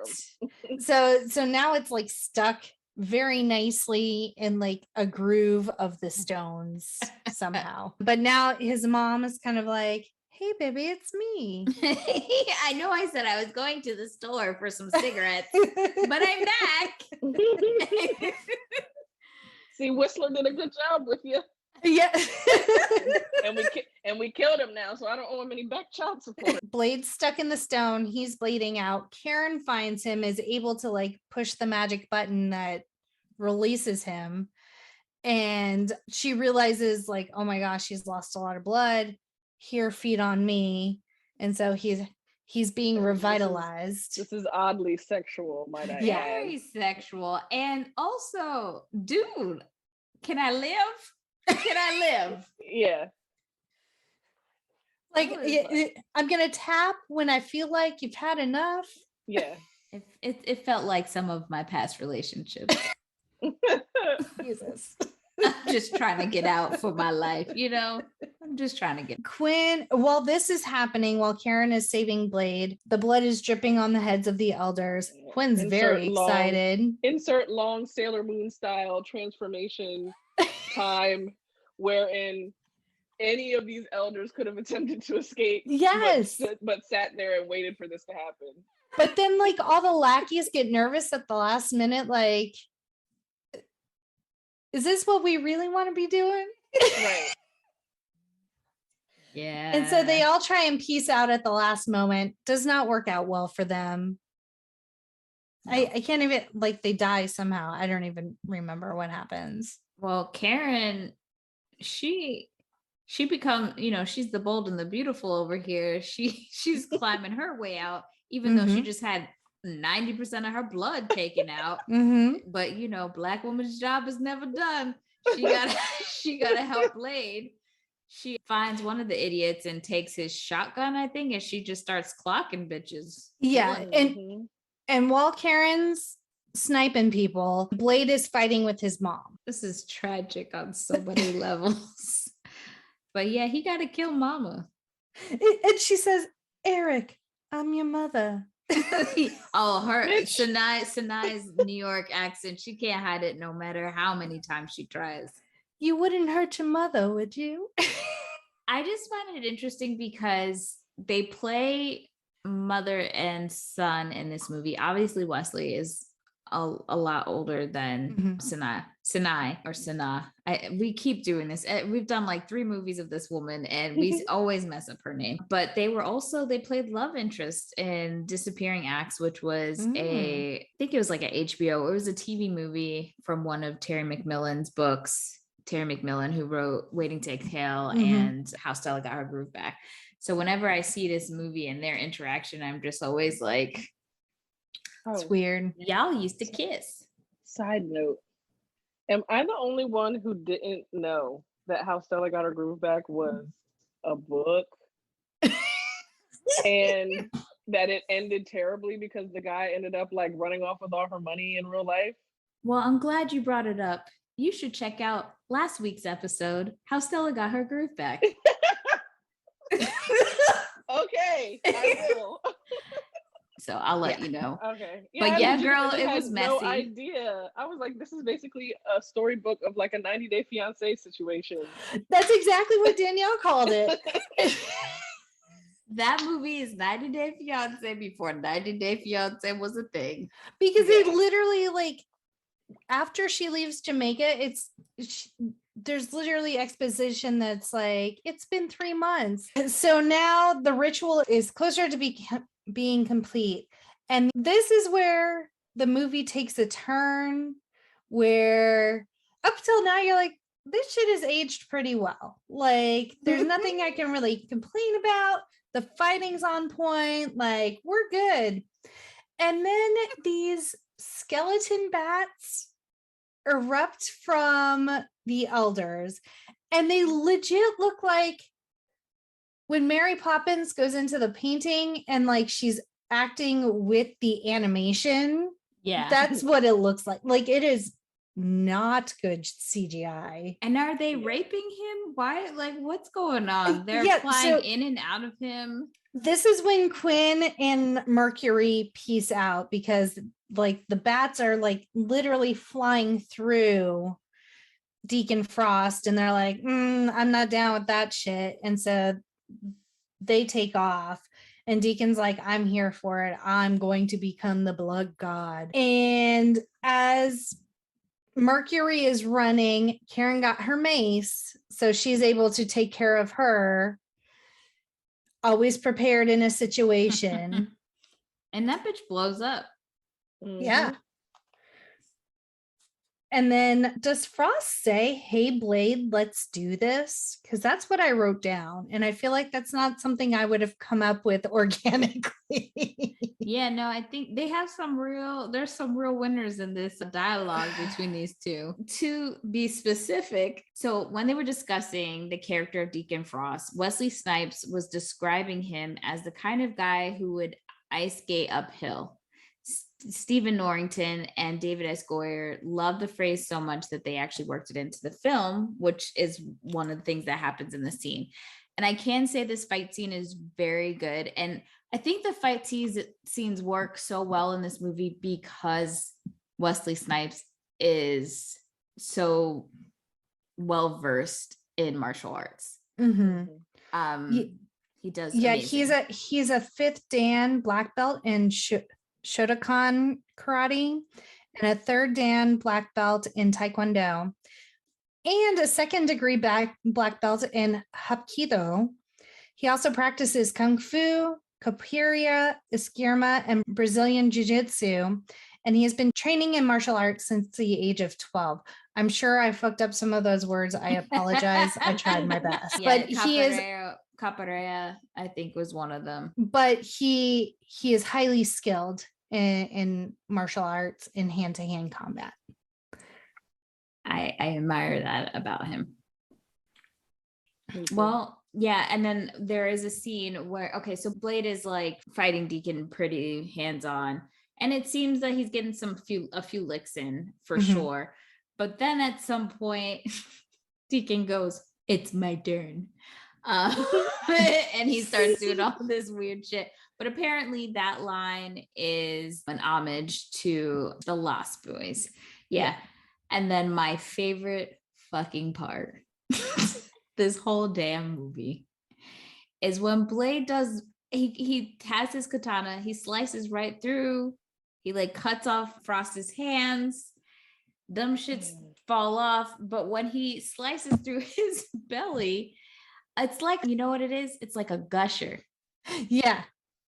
Serum. So now it's like stuck very nicely in like a groove of the stones somehow. But now his mom is kind of like, hey baby, it's me. I know I said I was going to the store for some cigarettes, but I'm back. See, Whistler did a good job with you. Yeah. and we killed him now, so I don't owe him any back child support. Blade's stuck in the stone, he's bleeding out. Karen finds him, is able to like push the magic button that releases him, and she realizes like, oh my gosh, she's lost a lot of blood. Here, feed on me. And so he's being revitalized. This is oddly sexual, might I add. Very sexual. And also, dude, can I live? Can I live? Yeah. Like, I'm gonna tap when I feel like you've had enough. Yeah. It felt like some of my past relationships. Jesus. I'm just trying to get out for my life, you know? I'm just trying to get. Quinn, while this is happening, while Karen is saving Blade, the blood is dripping on the heads of the elders. Quinn's very excited. Insert long Sailor Moon style transformation time wherein any of these elders could have attempted to escape. Yes. But sat there and waited for this to happen. But then like all the lackeys get nervous at the last minute, like, is this what we really want to be doing? Right. Yeah. And so they all try and peace out at the last moment. Does not work out well for them. No. I can't even, like, they die somehow. I don't even remember what happens. Well, Karen, she becomes, you know, she's the bold and the beautiful over here. She's climbing her way out, even though she just had 90% of her blood taken out. But you know, Black woman's job is never done. She gotta help Blade. She finds one of the idiots and takes his shotgun, I think, and she just starts clocking bitches. Yeah. And while Karen's sniping people. Blade is fighting with his mom. This is tragic on so many levels. But yeah, he got to kill Mama. And she says, Eric, I'm your mother. Oh, her Sanai's New York accent, she can't hide it no matter how many times she tries. You wouldn't hurt your mother, would you? I just find it interesting because they play mother and son in this movie. Obviously, Wesley is a lot older than Sanaa. We keep doing this. We've done like 3 movies of this woman and we always mess up her name. But they played love interest in Disappearing Acts, which was I think it was like an HBO. It was a TV movie from one of Terry McMillan's books. Terry McMillan, who wrote Waiting to Exhale and How Stella Got Her Groove Back. So whenever I see this movie and their interaction, I'm just always like, it's weird. Y'all used to kiss. Side note, am I the only one who didn't know that How Stella Got Her Groove Back was a book? And that it ended terribly because the guy ended up like running off with all her money in real life? Well, I'm glad you brought it up. You should check out last week's episode, How Stella Got Her Groove Back. Okay, I will. So I'll let you know. Okay. Yeah, but yeah, girl, it was messy. No idea. I was like, this is basically a storybook of like a 90-day fiance situation. That's exactly what Danielle called it. That movie is 90 Day Fiance before 90 Day Fiance was a thing. Because it literally, like, after she leaves Jamaica, there's literally exposition that's like, it's been 3 months. So now the ritual is closer to being complete. And this is where the movie takes a turn where up till now you're like, this shit is aged pretty well. Like, there's nothing I can really complain about. The fighting's on point. Like, we're good. And then these skeleton bats erupt from the elders, and they legit look like when Mary Poppins goes into the painting and like she's acting with the animation. Yeah, that's what it looks like. Like, it is not good CGI. And are they raping him? Why? Like, what's going on? They're flying in and out of him. This is when Quinn and Mercury peace out, because like the bats are like literally flying through Deacon Frost, and they're like, I'm not down with that shit. And so they take off, and Deacon's like, I'm here for it. I'm going to become the blood god. And as Mercury is running, Karen got her mace, so she's able to take care of her. Always prepared in a situation. And that bitch blows up. Yeah. And then does Frost say, hey, Blade, let's do this? Because that's what I wrote down. And I feel like that's not something I would have come up with organically. Yeah, no, I think they have there's some real winners in this dialogue between these two. To be specific, so when they were discussing the character of Deacon Frost, Wesley Snipes was describing him as the kind of guy who would ice skate uphill. Stephen Norrington and David S. Goyer loved the phrase so much that they actually worked it into the film, which is one of the things that happens in the scene. And I can say this fight scene is very good. And I think the fight scenes work so well in this movie because Wesley Snipes is so well versed in martial arts. Mm-hmm. He does. Yeah, amazing. he's a 5th Dan black belt in Shotokan karate, and a 3rd Dan black belt in Taekwondo, and a 2nd degree black belt in Hapkido. He also practices Kung Fu, Capoeira, Eskrima, and Brazilian Jiu-Jitsu, and he has been training in martial arts since the age of 12. I'm sure I fucked up some of those words. I apologize. I tried my best. Yeah, but he is Capoeira, I think, was one of them. But he is highly skilled in martial arts in hand-to-hand combat. I admire that about him. Well, yeah, and then there is a scene where, okay, so Blade is like fighting Deacon pretty hands-on, And it seems that he's getting a few licks in for Mhm. sure. But then at some point, Deacon goes, "It's my turn." And he starts doing all this weird shit. But apparently that line is an homage to the Lost Boys. Yeah. And then my favorite fucking part, this whole damn movie, is when Blade does, he has his katana, he slices right through, he like cuts off Frost's hands, them shits fall off. But when he slices through his belly, it's like, you know what it is? It's like a gusher. Yeah.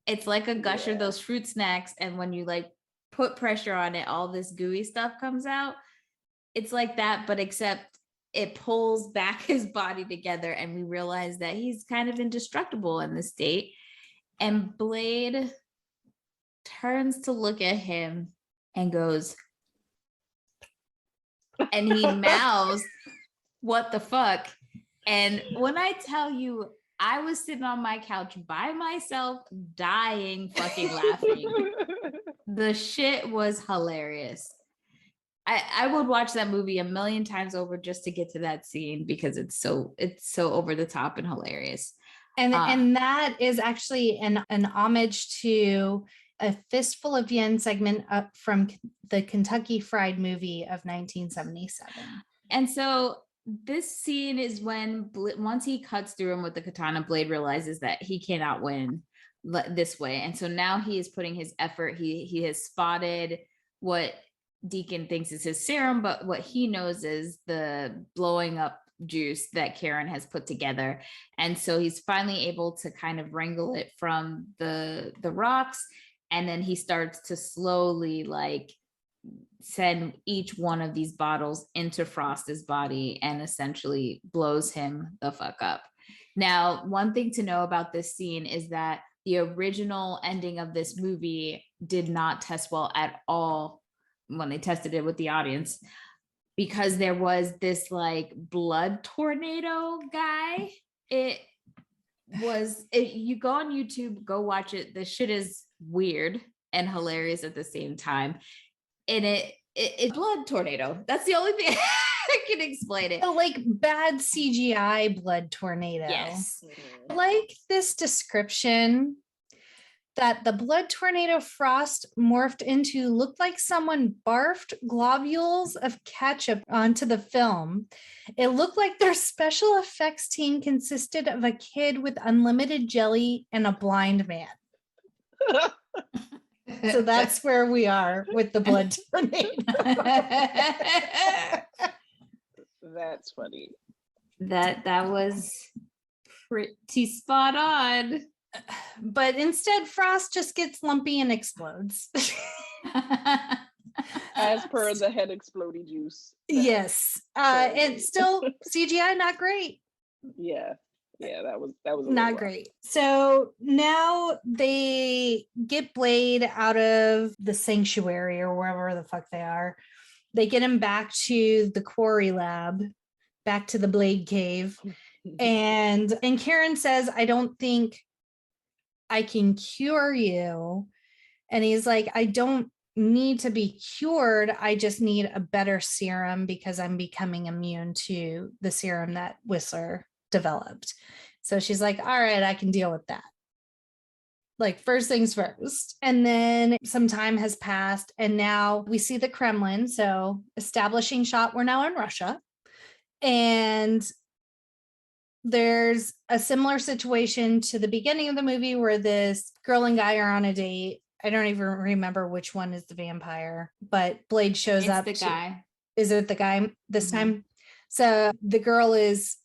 It's like a gusher, those fruit snacks. And when you like put pressure on it, all this gooey stuff comes out. It's like that, but except it pulls back his body together, and we realize that he's kind of indestructible in this state. And Blade turns to look at him and goes, and he mouths, "What the fuck?" And when I tell you, I was sitting on my couch by myself, dying fucking laughing. The shit was hilarious. I would watch that movie a million times over just to get to that scene, because it's so over the top and hilarious. And that is actually an homage to a Fistful of Yen segment up from the Kentucky Fried Movie of 1977. And so this scene is when once he cuts through him with the katana, Blade realizes that he cannot win this way. And so now he is putting his effort. He has spotted what Deacon thinks is his serum, but what he knows is the blowing up juice that Karen has put together. And so he's finally able to kind of wrangle it from the rocks. And then he starts to slowly like send each one of these bottles into Frost's body and essentially blows him the fuck up. Now, one thing to know about this scene is that the original ending of this movie did not test well at all when they tested it with the audience, because there was this like blood tornado guy. You go on YouTube, go watch it. This shit is weird and hilarious at the same time. And it's blood tornado. That's the only thing I can explain it. So like bad CGI blood tornado. Yes. I like this description that the blood tornado Frost morphed into looked like someone barfed globules of ketchup onto the film. It looked like their special effects team consisted of a kid with unlimited jelly and a blind man. So that's where we are with the blood tornado. That's funny. That was pretty spot on. But instead, Frost just gets lumpy and explodes. As per the head explodey juice. Yes. And still CGI, not great. Yeah, that was not great. So now they get Blade out of the sanctuary or wherever the fuck they are. They get him back to the quarry lab, back to the Blade cave. And Karen says, "I don't think I can cure you." And he's like, "I don't need to be cured. I just need a better serum because I'm becoming immune to the serum that Whistler developed." So she's like, "All right, I can deal with that. Like first things first." And then some time has passed and now we see the Kremlin. So establishing shot, we're now in Russia. And there's a similar situation to the beginning of the movie where this girl and guy are on a date. I don't even remember which one is the vampire, but Blade shows up. It's the guy. Is it the guy this time? So the girl is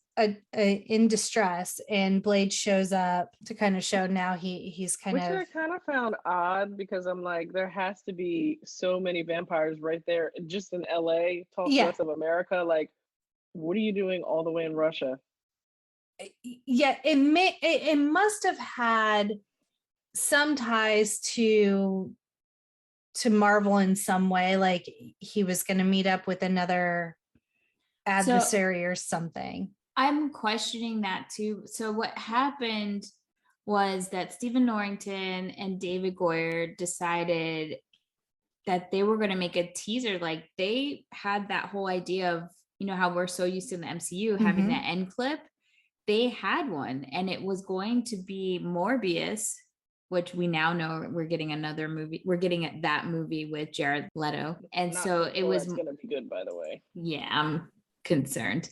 in distress and Blade shows up to kind of show now he's kind Which of... I kind of found odd because I'm like, there has to be so many vampires right there just in LA, talk to us of America. Like, what are you doing all the way in Russia? Yeah, it must have had some ties to Marvel in some way, like he was going to meet up with another adversary or something. I'm questioning that too. So what happened was that Stephen Norrington and David Goyer decided that they were going to make a teaser. Like they had that whole idea of, you know, how we're so used to in the MCU having that end clip. They had one, and it was going to be Morbius, which we now know we're getting another movie. We're getting that movie with Jared Leto. And so it was going to be good, by the way. Yeah, I'm concerned.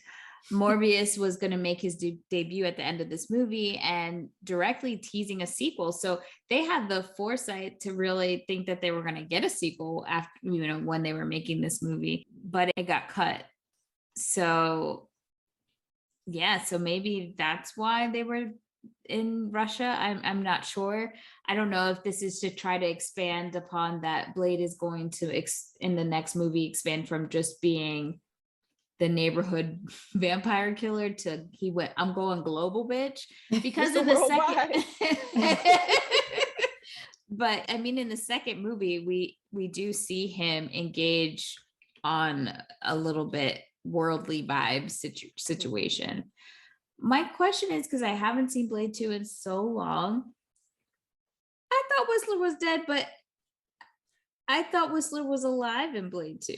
Morbius was going to make his debut at the end of this movie and directly teasing a sequel. So they had the foresight to really think that they were going to get a sequel after, you know, when they were making this movie, but it got cut. So yeah, so maybe that's why they were in Russia. I'm not sure. I don't know if this is to try to expand upon that Blade is going to in the next movie expand from just being the neighborhood vampire killer to I'm going global, bitch, because in the second but I mean in the second movie we do see him engage on a little bit worldly vibe situation. My question is, because I haven't seen Blade 2 in so long, I thought Whistler was dead, but I thought Whistler was alive in Blade 2.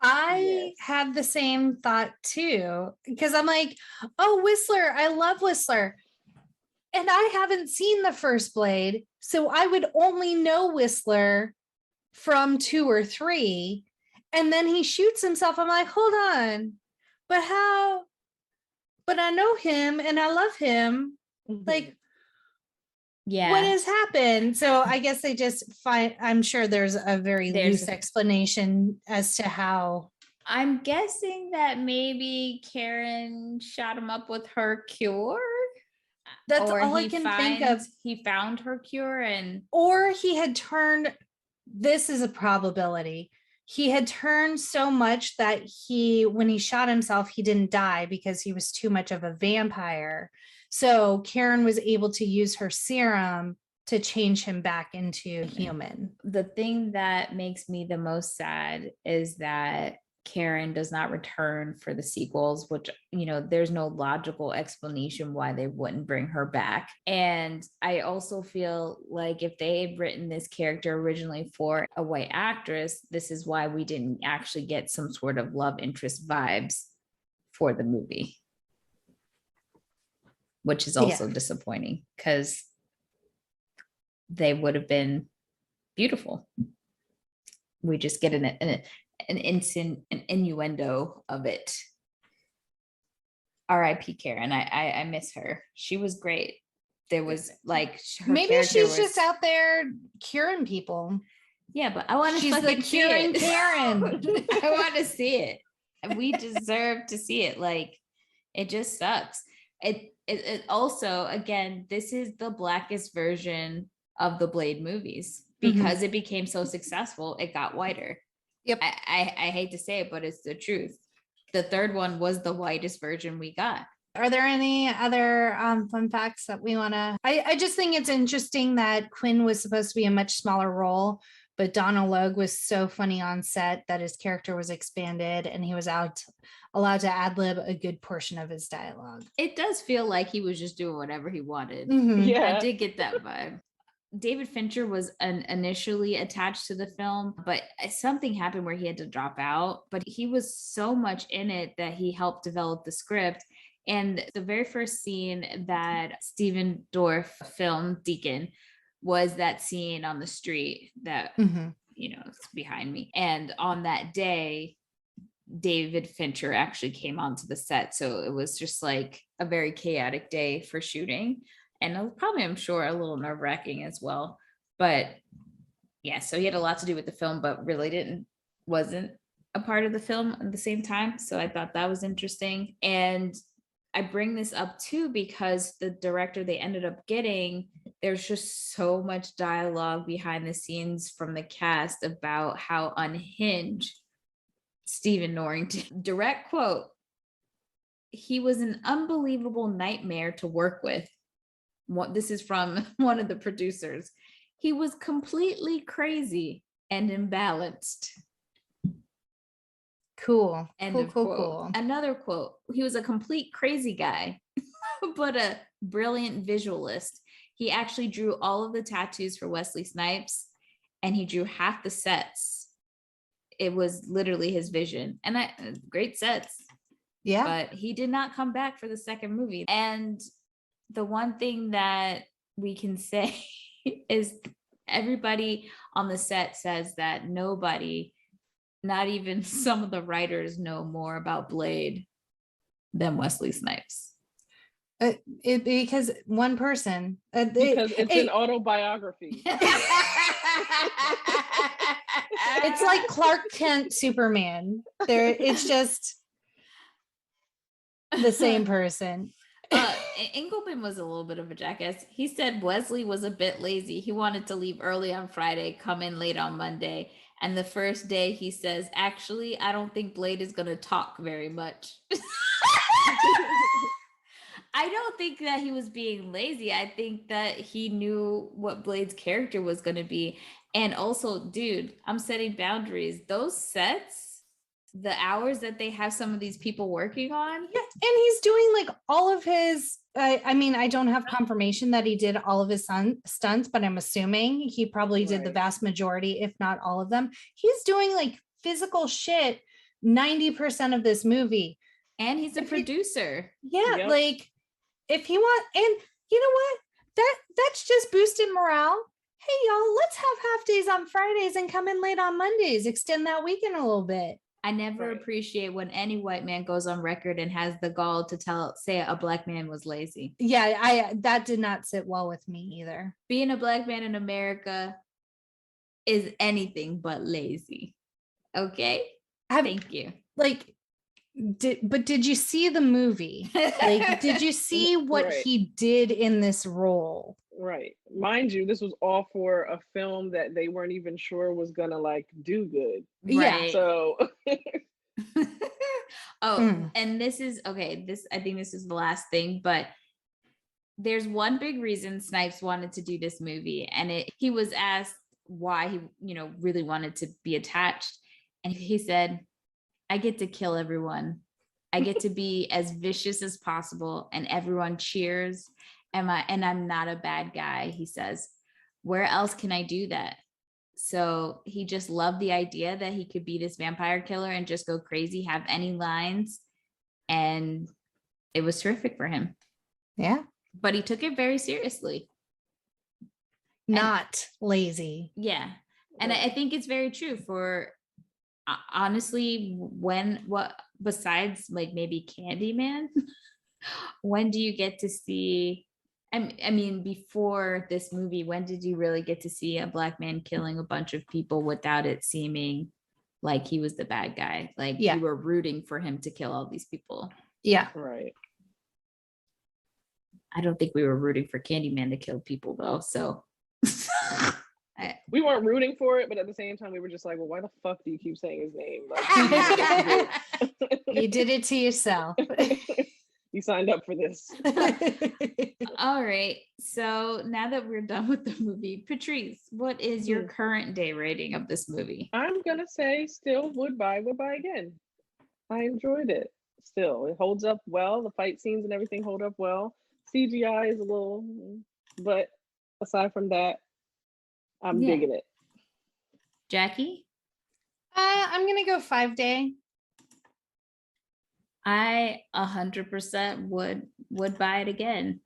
I had the same thought too, because I'm like, oh, Whistler, I love Whistler. And I haven't seen the first Blade, so I would only know Whistler from 2 or 3. And then he shoots himself. I'm like, hold on, but how? But I know him and I love him. Like, yeah, what has happened? So I guess they just I'm sure there's a very loose explanation as to how. I'm guessing that maybe Karen shot him up with her cure. That's all I can think of. He found her cure, or he had turned, this is a probability. He had turned so much that when he shot himself, he didn't die because he was too much of a vampire. So Karen was able to use her serum to change him back into human. The thing that makes me the most sad is that Karen does not return for the sequels, which, you know, there's no logical explanation why they wouldn't bring her back. And I also feel like if they had written this character originally for a white actress, this is why we didn't actually get some sort of love interest vibes for the movie, which is also disappointing because they would have been beautiful. We just get an innuendo of it. R.I.P. Karen. I miss her. She was great. There was like maybe she's just out there curing people. Yeah, but I want to. She's the curing Karen. I want to see it. We deserve to see it. Like, it just sucks. It also, again, this is the blackest version of the Blade movies because it became so successful. It got whiter. Yep. I hate to say it, but it's the truth. The third one was the whitest version we got. Are there any other fun facts that we want to? I just think it's interesting that Quinn was supposed to be a much smaller role, but Donal Logue was so funny on set that his character was expanded and he was allowed to ad-lib a good portion of his dialogue. It does feel like he was just doing whatever he wanted. Yeah, I did get that vibe. David Fincher was initially attached to the film, but something happened where he had to drop out. But he was so much in it that he helped develop the script. And the very first scene that Stephen Dorff filmed, Deacon, was that scene on the street that, you know, it's behind me. And on that day, David Fincher actually came onto the set. So it was just like a very chaotic day for shooting. And probably, I'm sure, a little nerve-wracking as well. But yeah, so he had a lot to do with the film, but really wasn't a part of the film at the same time. So I thought that was interesting. And I bring this up too, because the director they ended up getting, there's just so much dialogue behind the scenes from the cast about how unhinged Stephen Norrington, direct quote, he was an unbelievable nightmare to work with. This is from one of the producers. He was completely crazy and imbalanced. Cool. Cool. Another quote. He was a complete crazy guy, but a brilliant visualist. He actually drew all of the tattoos for Wesley Snipes, and he drew half the sets it was literally his vision, and great sets. Yeah. But he did not come back for the second movie. And the one thing that we can say is everybody on the set says that nobody, not even some of the writers, know more about Blade than Wesley Snipes. Because one person. Because it's an autobiography. It's like Clark Kent, Superman. It's just the same person. Engelman was a little bit of a jackass. He said Wesley was a bit lazy. He wanted to leave early on Friday, come in late on Monday. And the first day he says, actually, I don't think Blade is going to talk very much. I don't think that he was being lazy. I think that he knew what Blade's character was going to be. And also, dude, I'm setting boundaries. Those sets, the hours that they have some of these people working on. Yeah, and he's doing like all of his, I mean, I don't have confirmation that he did all of his stunts, but I'm assuming he probably did the vast majority, if not all of them. He's doing like physical shit 90% of this movie. And he's a producer. Like if he want, and you know what? That's just boosted morale. Hey y'all, let's have half days on Fridays and come in late on Mondays. Extend that weekend a little bit. I never appreciate when any white man goes on record and has the gall to say a black man was lazy. Yeah, that did not sit well with me either. Being a black man in America is anything but lazy. Okay? Thank you. Like, did you see the movie? Like, did you see what he did in this role? Right. Mind you, this was all for a film that they weren't even sure was gonna like do good. Right. So and this is okay. I think this is the last thing, but there's one big reason Snipes wanted to do this movie, and he was asked why he, really wanted to be attached, and he said, I get to kill everyone. I get to be as vicious as possible, and everyone cheers. And I'm not a bad guy, he says. Where else can I do that? So he just loved the idea that he could be this vampire killer and just go crazy, have any lines. And it was terrific for him. Yeah. But he took it very seriously. Not lazy. Yeah. And I think it's very true for, honestly, besides like maybe Candyman, when do you get to see, I mean, before this movie, when did you really get to see a black man killing a bunch of people without it seeming like he was the bad guy? Like you were rooting for him to kill all these people. Yeah. Right. I don't think we were rooting for Candyman to kill people though. So we weren't rooting for it, but at the same time, we were just like, well, why the fuck do you keep saying his name? Like, you did it to yourself. You signed up for this. All right. So now that we're done with the movie, Patrice, what is your current day rating of this movie? I'm going to say still would buy again. I enjoyed it. Still, it holds up well. The fight scenes and everything hold up well. CGI is a little, but aside from that, I'm digging it. Jackie? I'm going to go 5 day. I 100% would buy it again.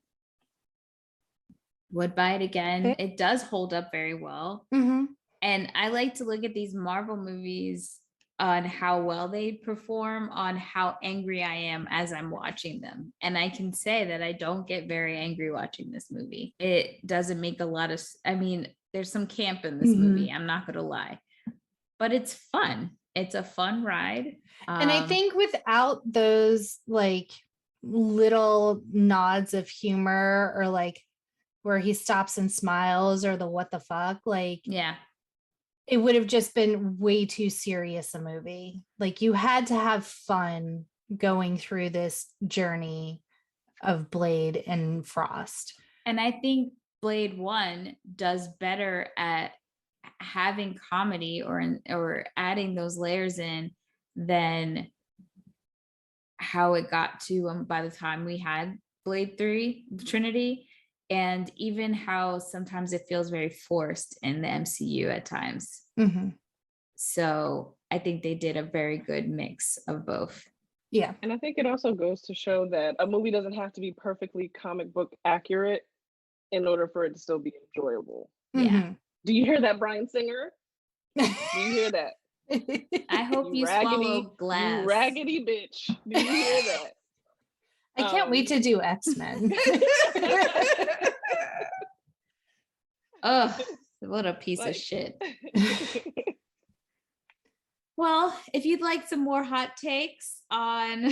Would buy it again. Okay. It does hold up very well. Mm-hmm. And I like to look at these Marvel movies on how well they perform, on how angry I am as I'm watching them. And I can say that I don't get very angry watching this movie. It doesn't make a lot of, there's some camp in this movie. I'm not going to lie, but it's fun. It's a fun ride. And I think without those like little nods of humor or like where he stops and smiles or the what the fuck, like, it would have just been way too serious a movie. Like you had to have fun going through this journey of Blade and Frost. And I think Blade 1 does better at having comedy or adding those layers in than how it got to by the time we had Blade 3 Trinity, and even how sometimes it feels very forced in the MCU at times. Mm-hmm. So I think they did a very good mix of both. Yeah. And I think it also goes to show that a movie doesn't have to be perfectly comic book accurate in order for it to still be enjoyable. Yeah. Do you hear that, Bryan Singer? Do you hear that? I hope you swallow glass. You raggedy bitch. Do you hear that? I can't wait to do X-Men. Oh, what a piece of shit. Well, if you'd like some more hot takes on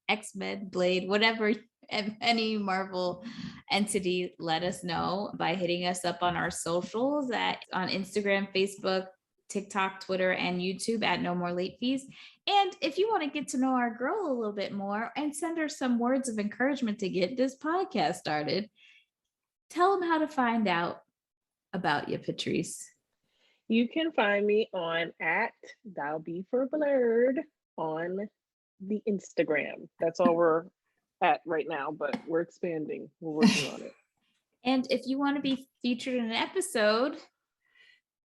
X-Men, Blade, whatever, any Marvel entity, let us know by hitting us up on our socials on Instagram, Facebook, TikTok, Twitter, and YouTube at No More Late Fees. And if you want to get to know our girl a little bit more and send her some words of encouragement to get this podcast started, tell them how to find out about you, Patrice. You can find me on @ThouBeForBlerd on the Instagram. That's all we're at right now, but we're expanding. We're working on it. And if you want to be featured in an episode,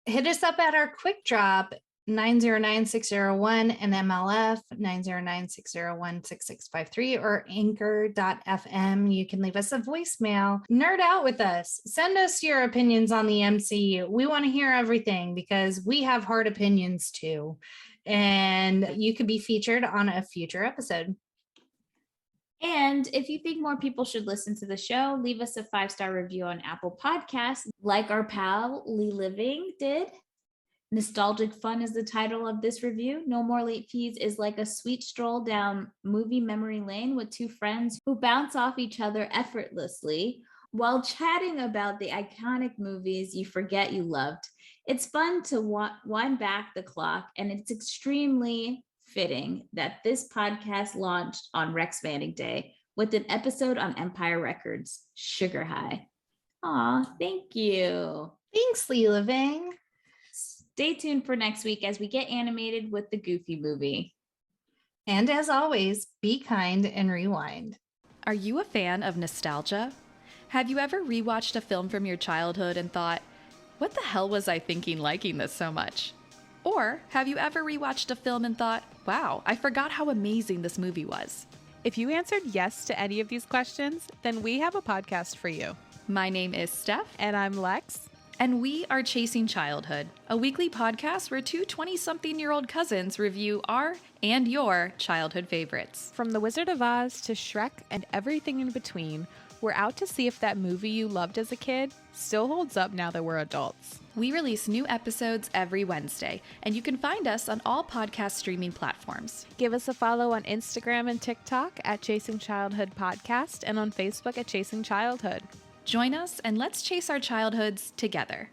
hit us up at our quick drop 909601 and MLF 909-601-6653 or anchor.fm. You can leave us a voicemail, nerd out with us, send us your opinions on the MCU. We want to hear everything because we have hard opinions too. And you could be featured on a future episode. and if you think more people should listen to the show, leave us a 5-star review on Apple Podcasts, like our pal Lee Living did. Nostalgic Fun is the title of this review. No More Late Fees is like a sweet stroll down movie memory lane with two friends who bounce off each other effortlessly while chatting about the iconic movies you forget you loved. It's fun to wind back the clock, and it's extremely fitting that this podcast launched on Rex Manning Day with an episode on Empire Records, Sugar High. Aw, thank you. Thanks, Lee Living. Stay tuned for next week as we get animated with the Goofy movie. And as always, be kind and rewind. Are you a fan of nostalgia? Have you ever rewatched a film from your childhood and thought, what the hell was I thinking liking this so much? Or have you ever rewatched a film and thought, wow, I forgot how amazing this movie was? If you answered yes to any of these questions, then we have a podcast for you. My name is Steph. And I'm Lex. And we are Chasing Childhood, a weekly podcast where two 20-something-year-old cousins review our and your childhood favorites. From The Wizard of Oz to Shrek and everything in between, we're out to see if that movie you loved as a kid still holds up now that we're adults. We release new episodes every Wednesday, and you can find us on all podcast streaming platforms. Give us a follow on Instagram and TikTok at Chasing Childhood Podcast and on Facebook at Chasing Childhood. Join us and let's chase our childhoods together.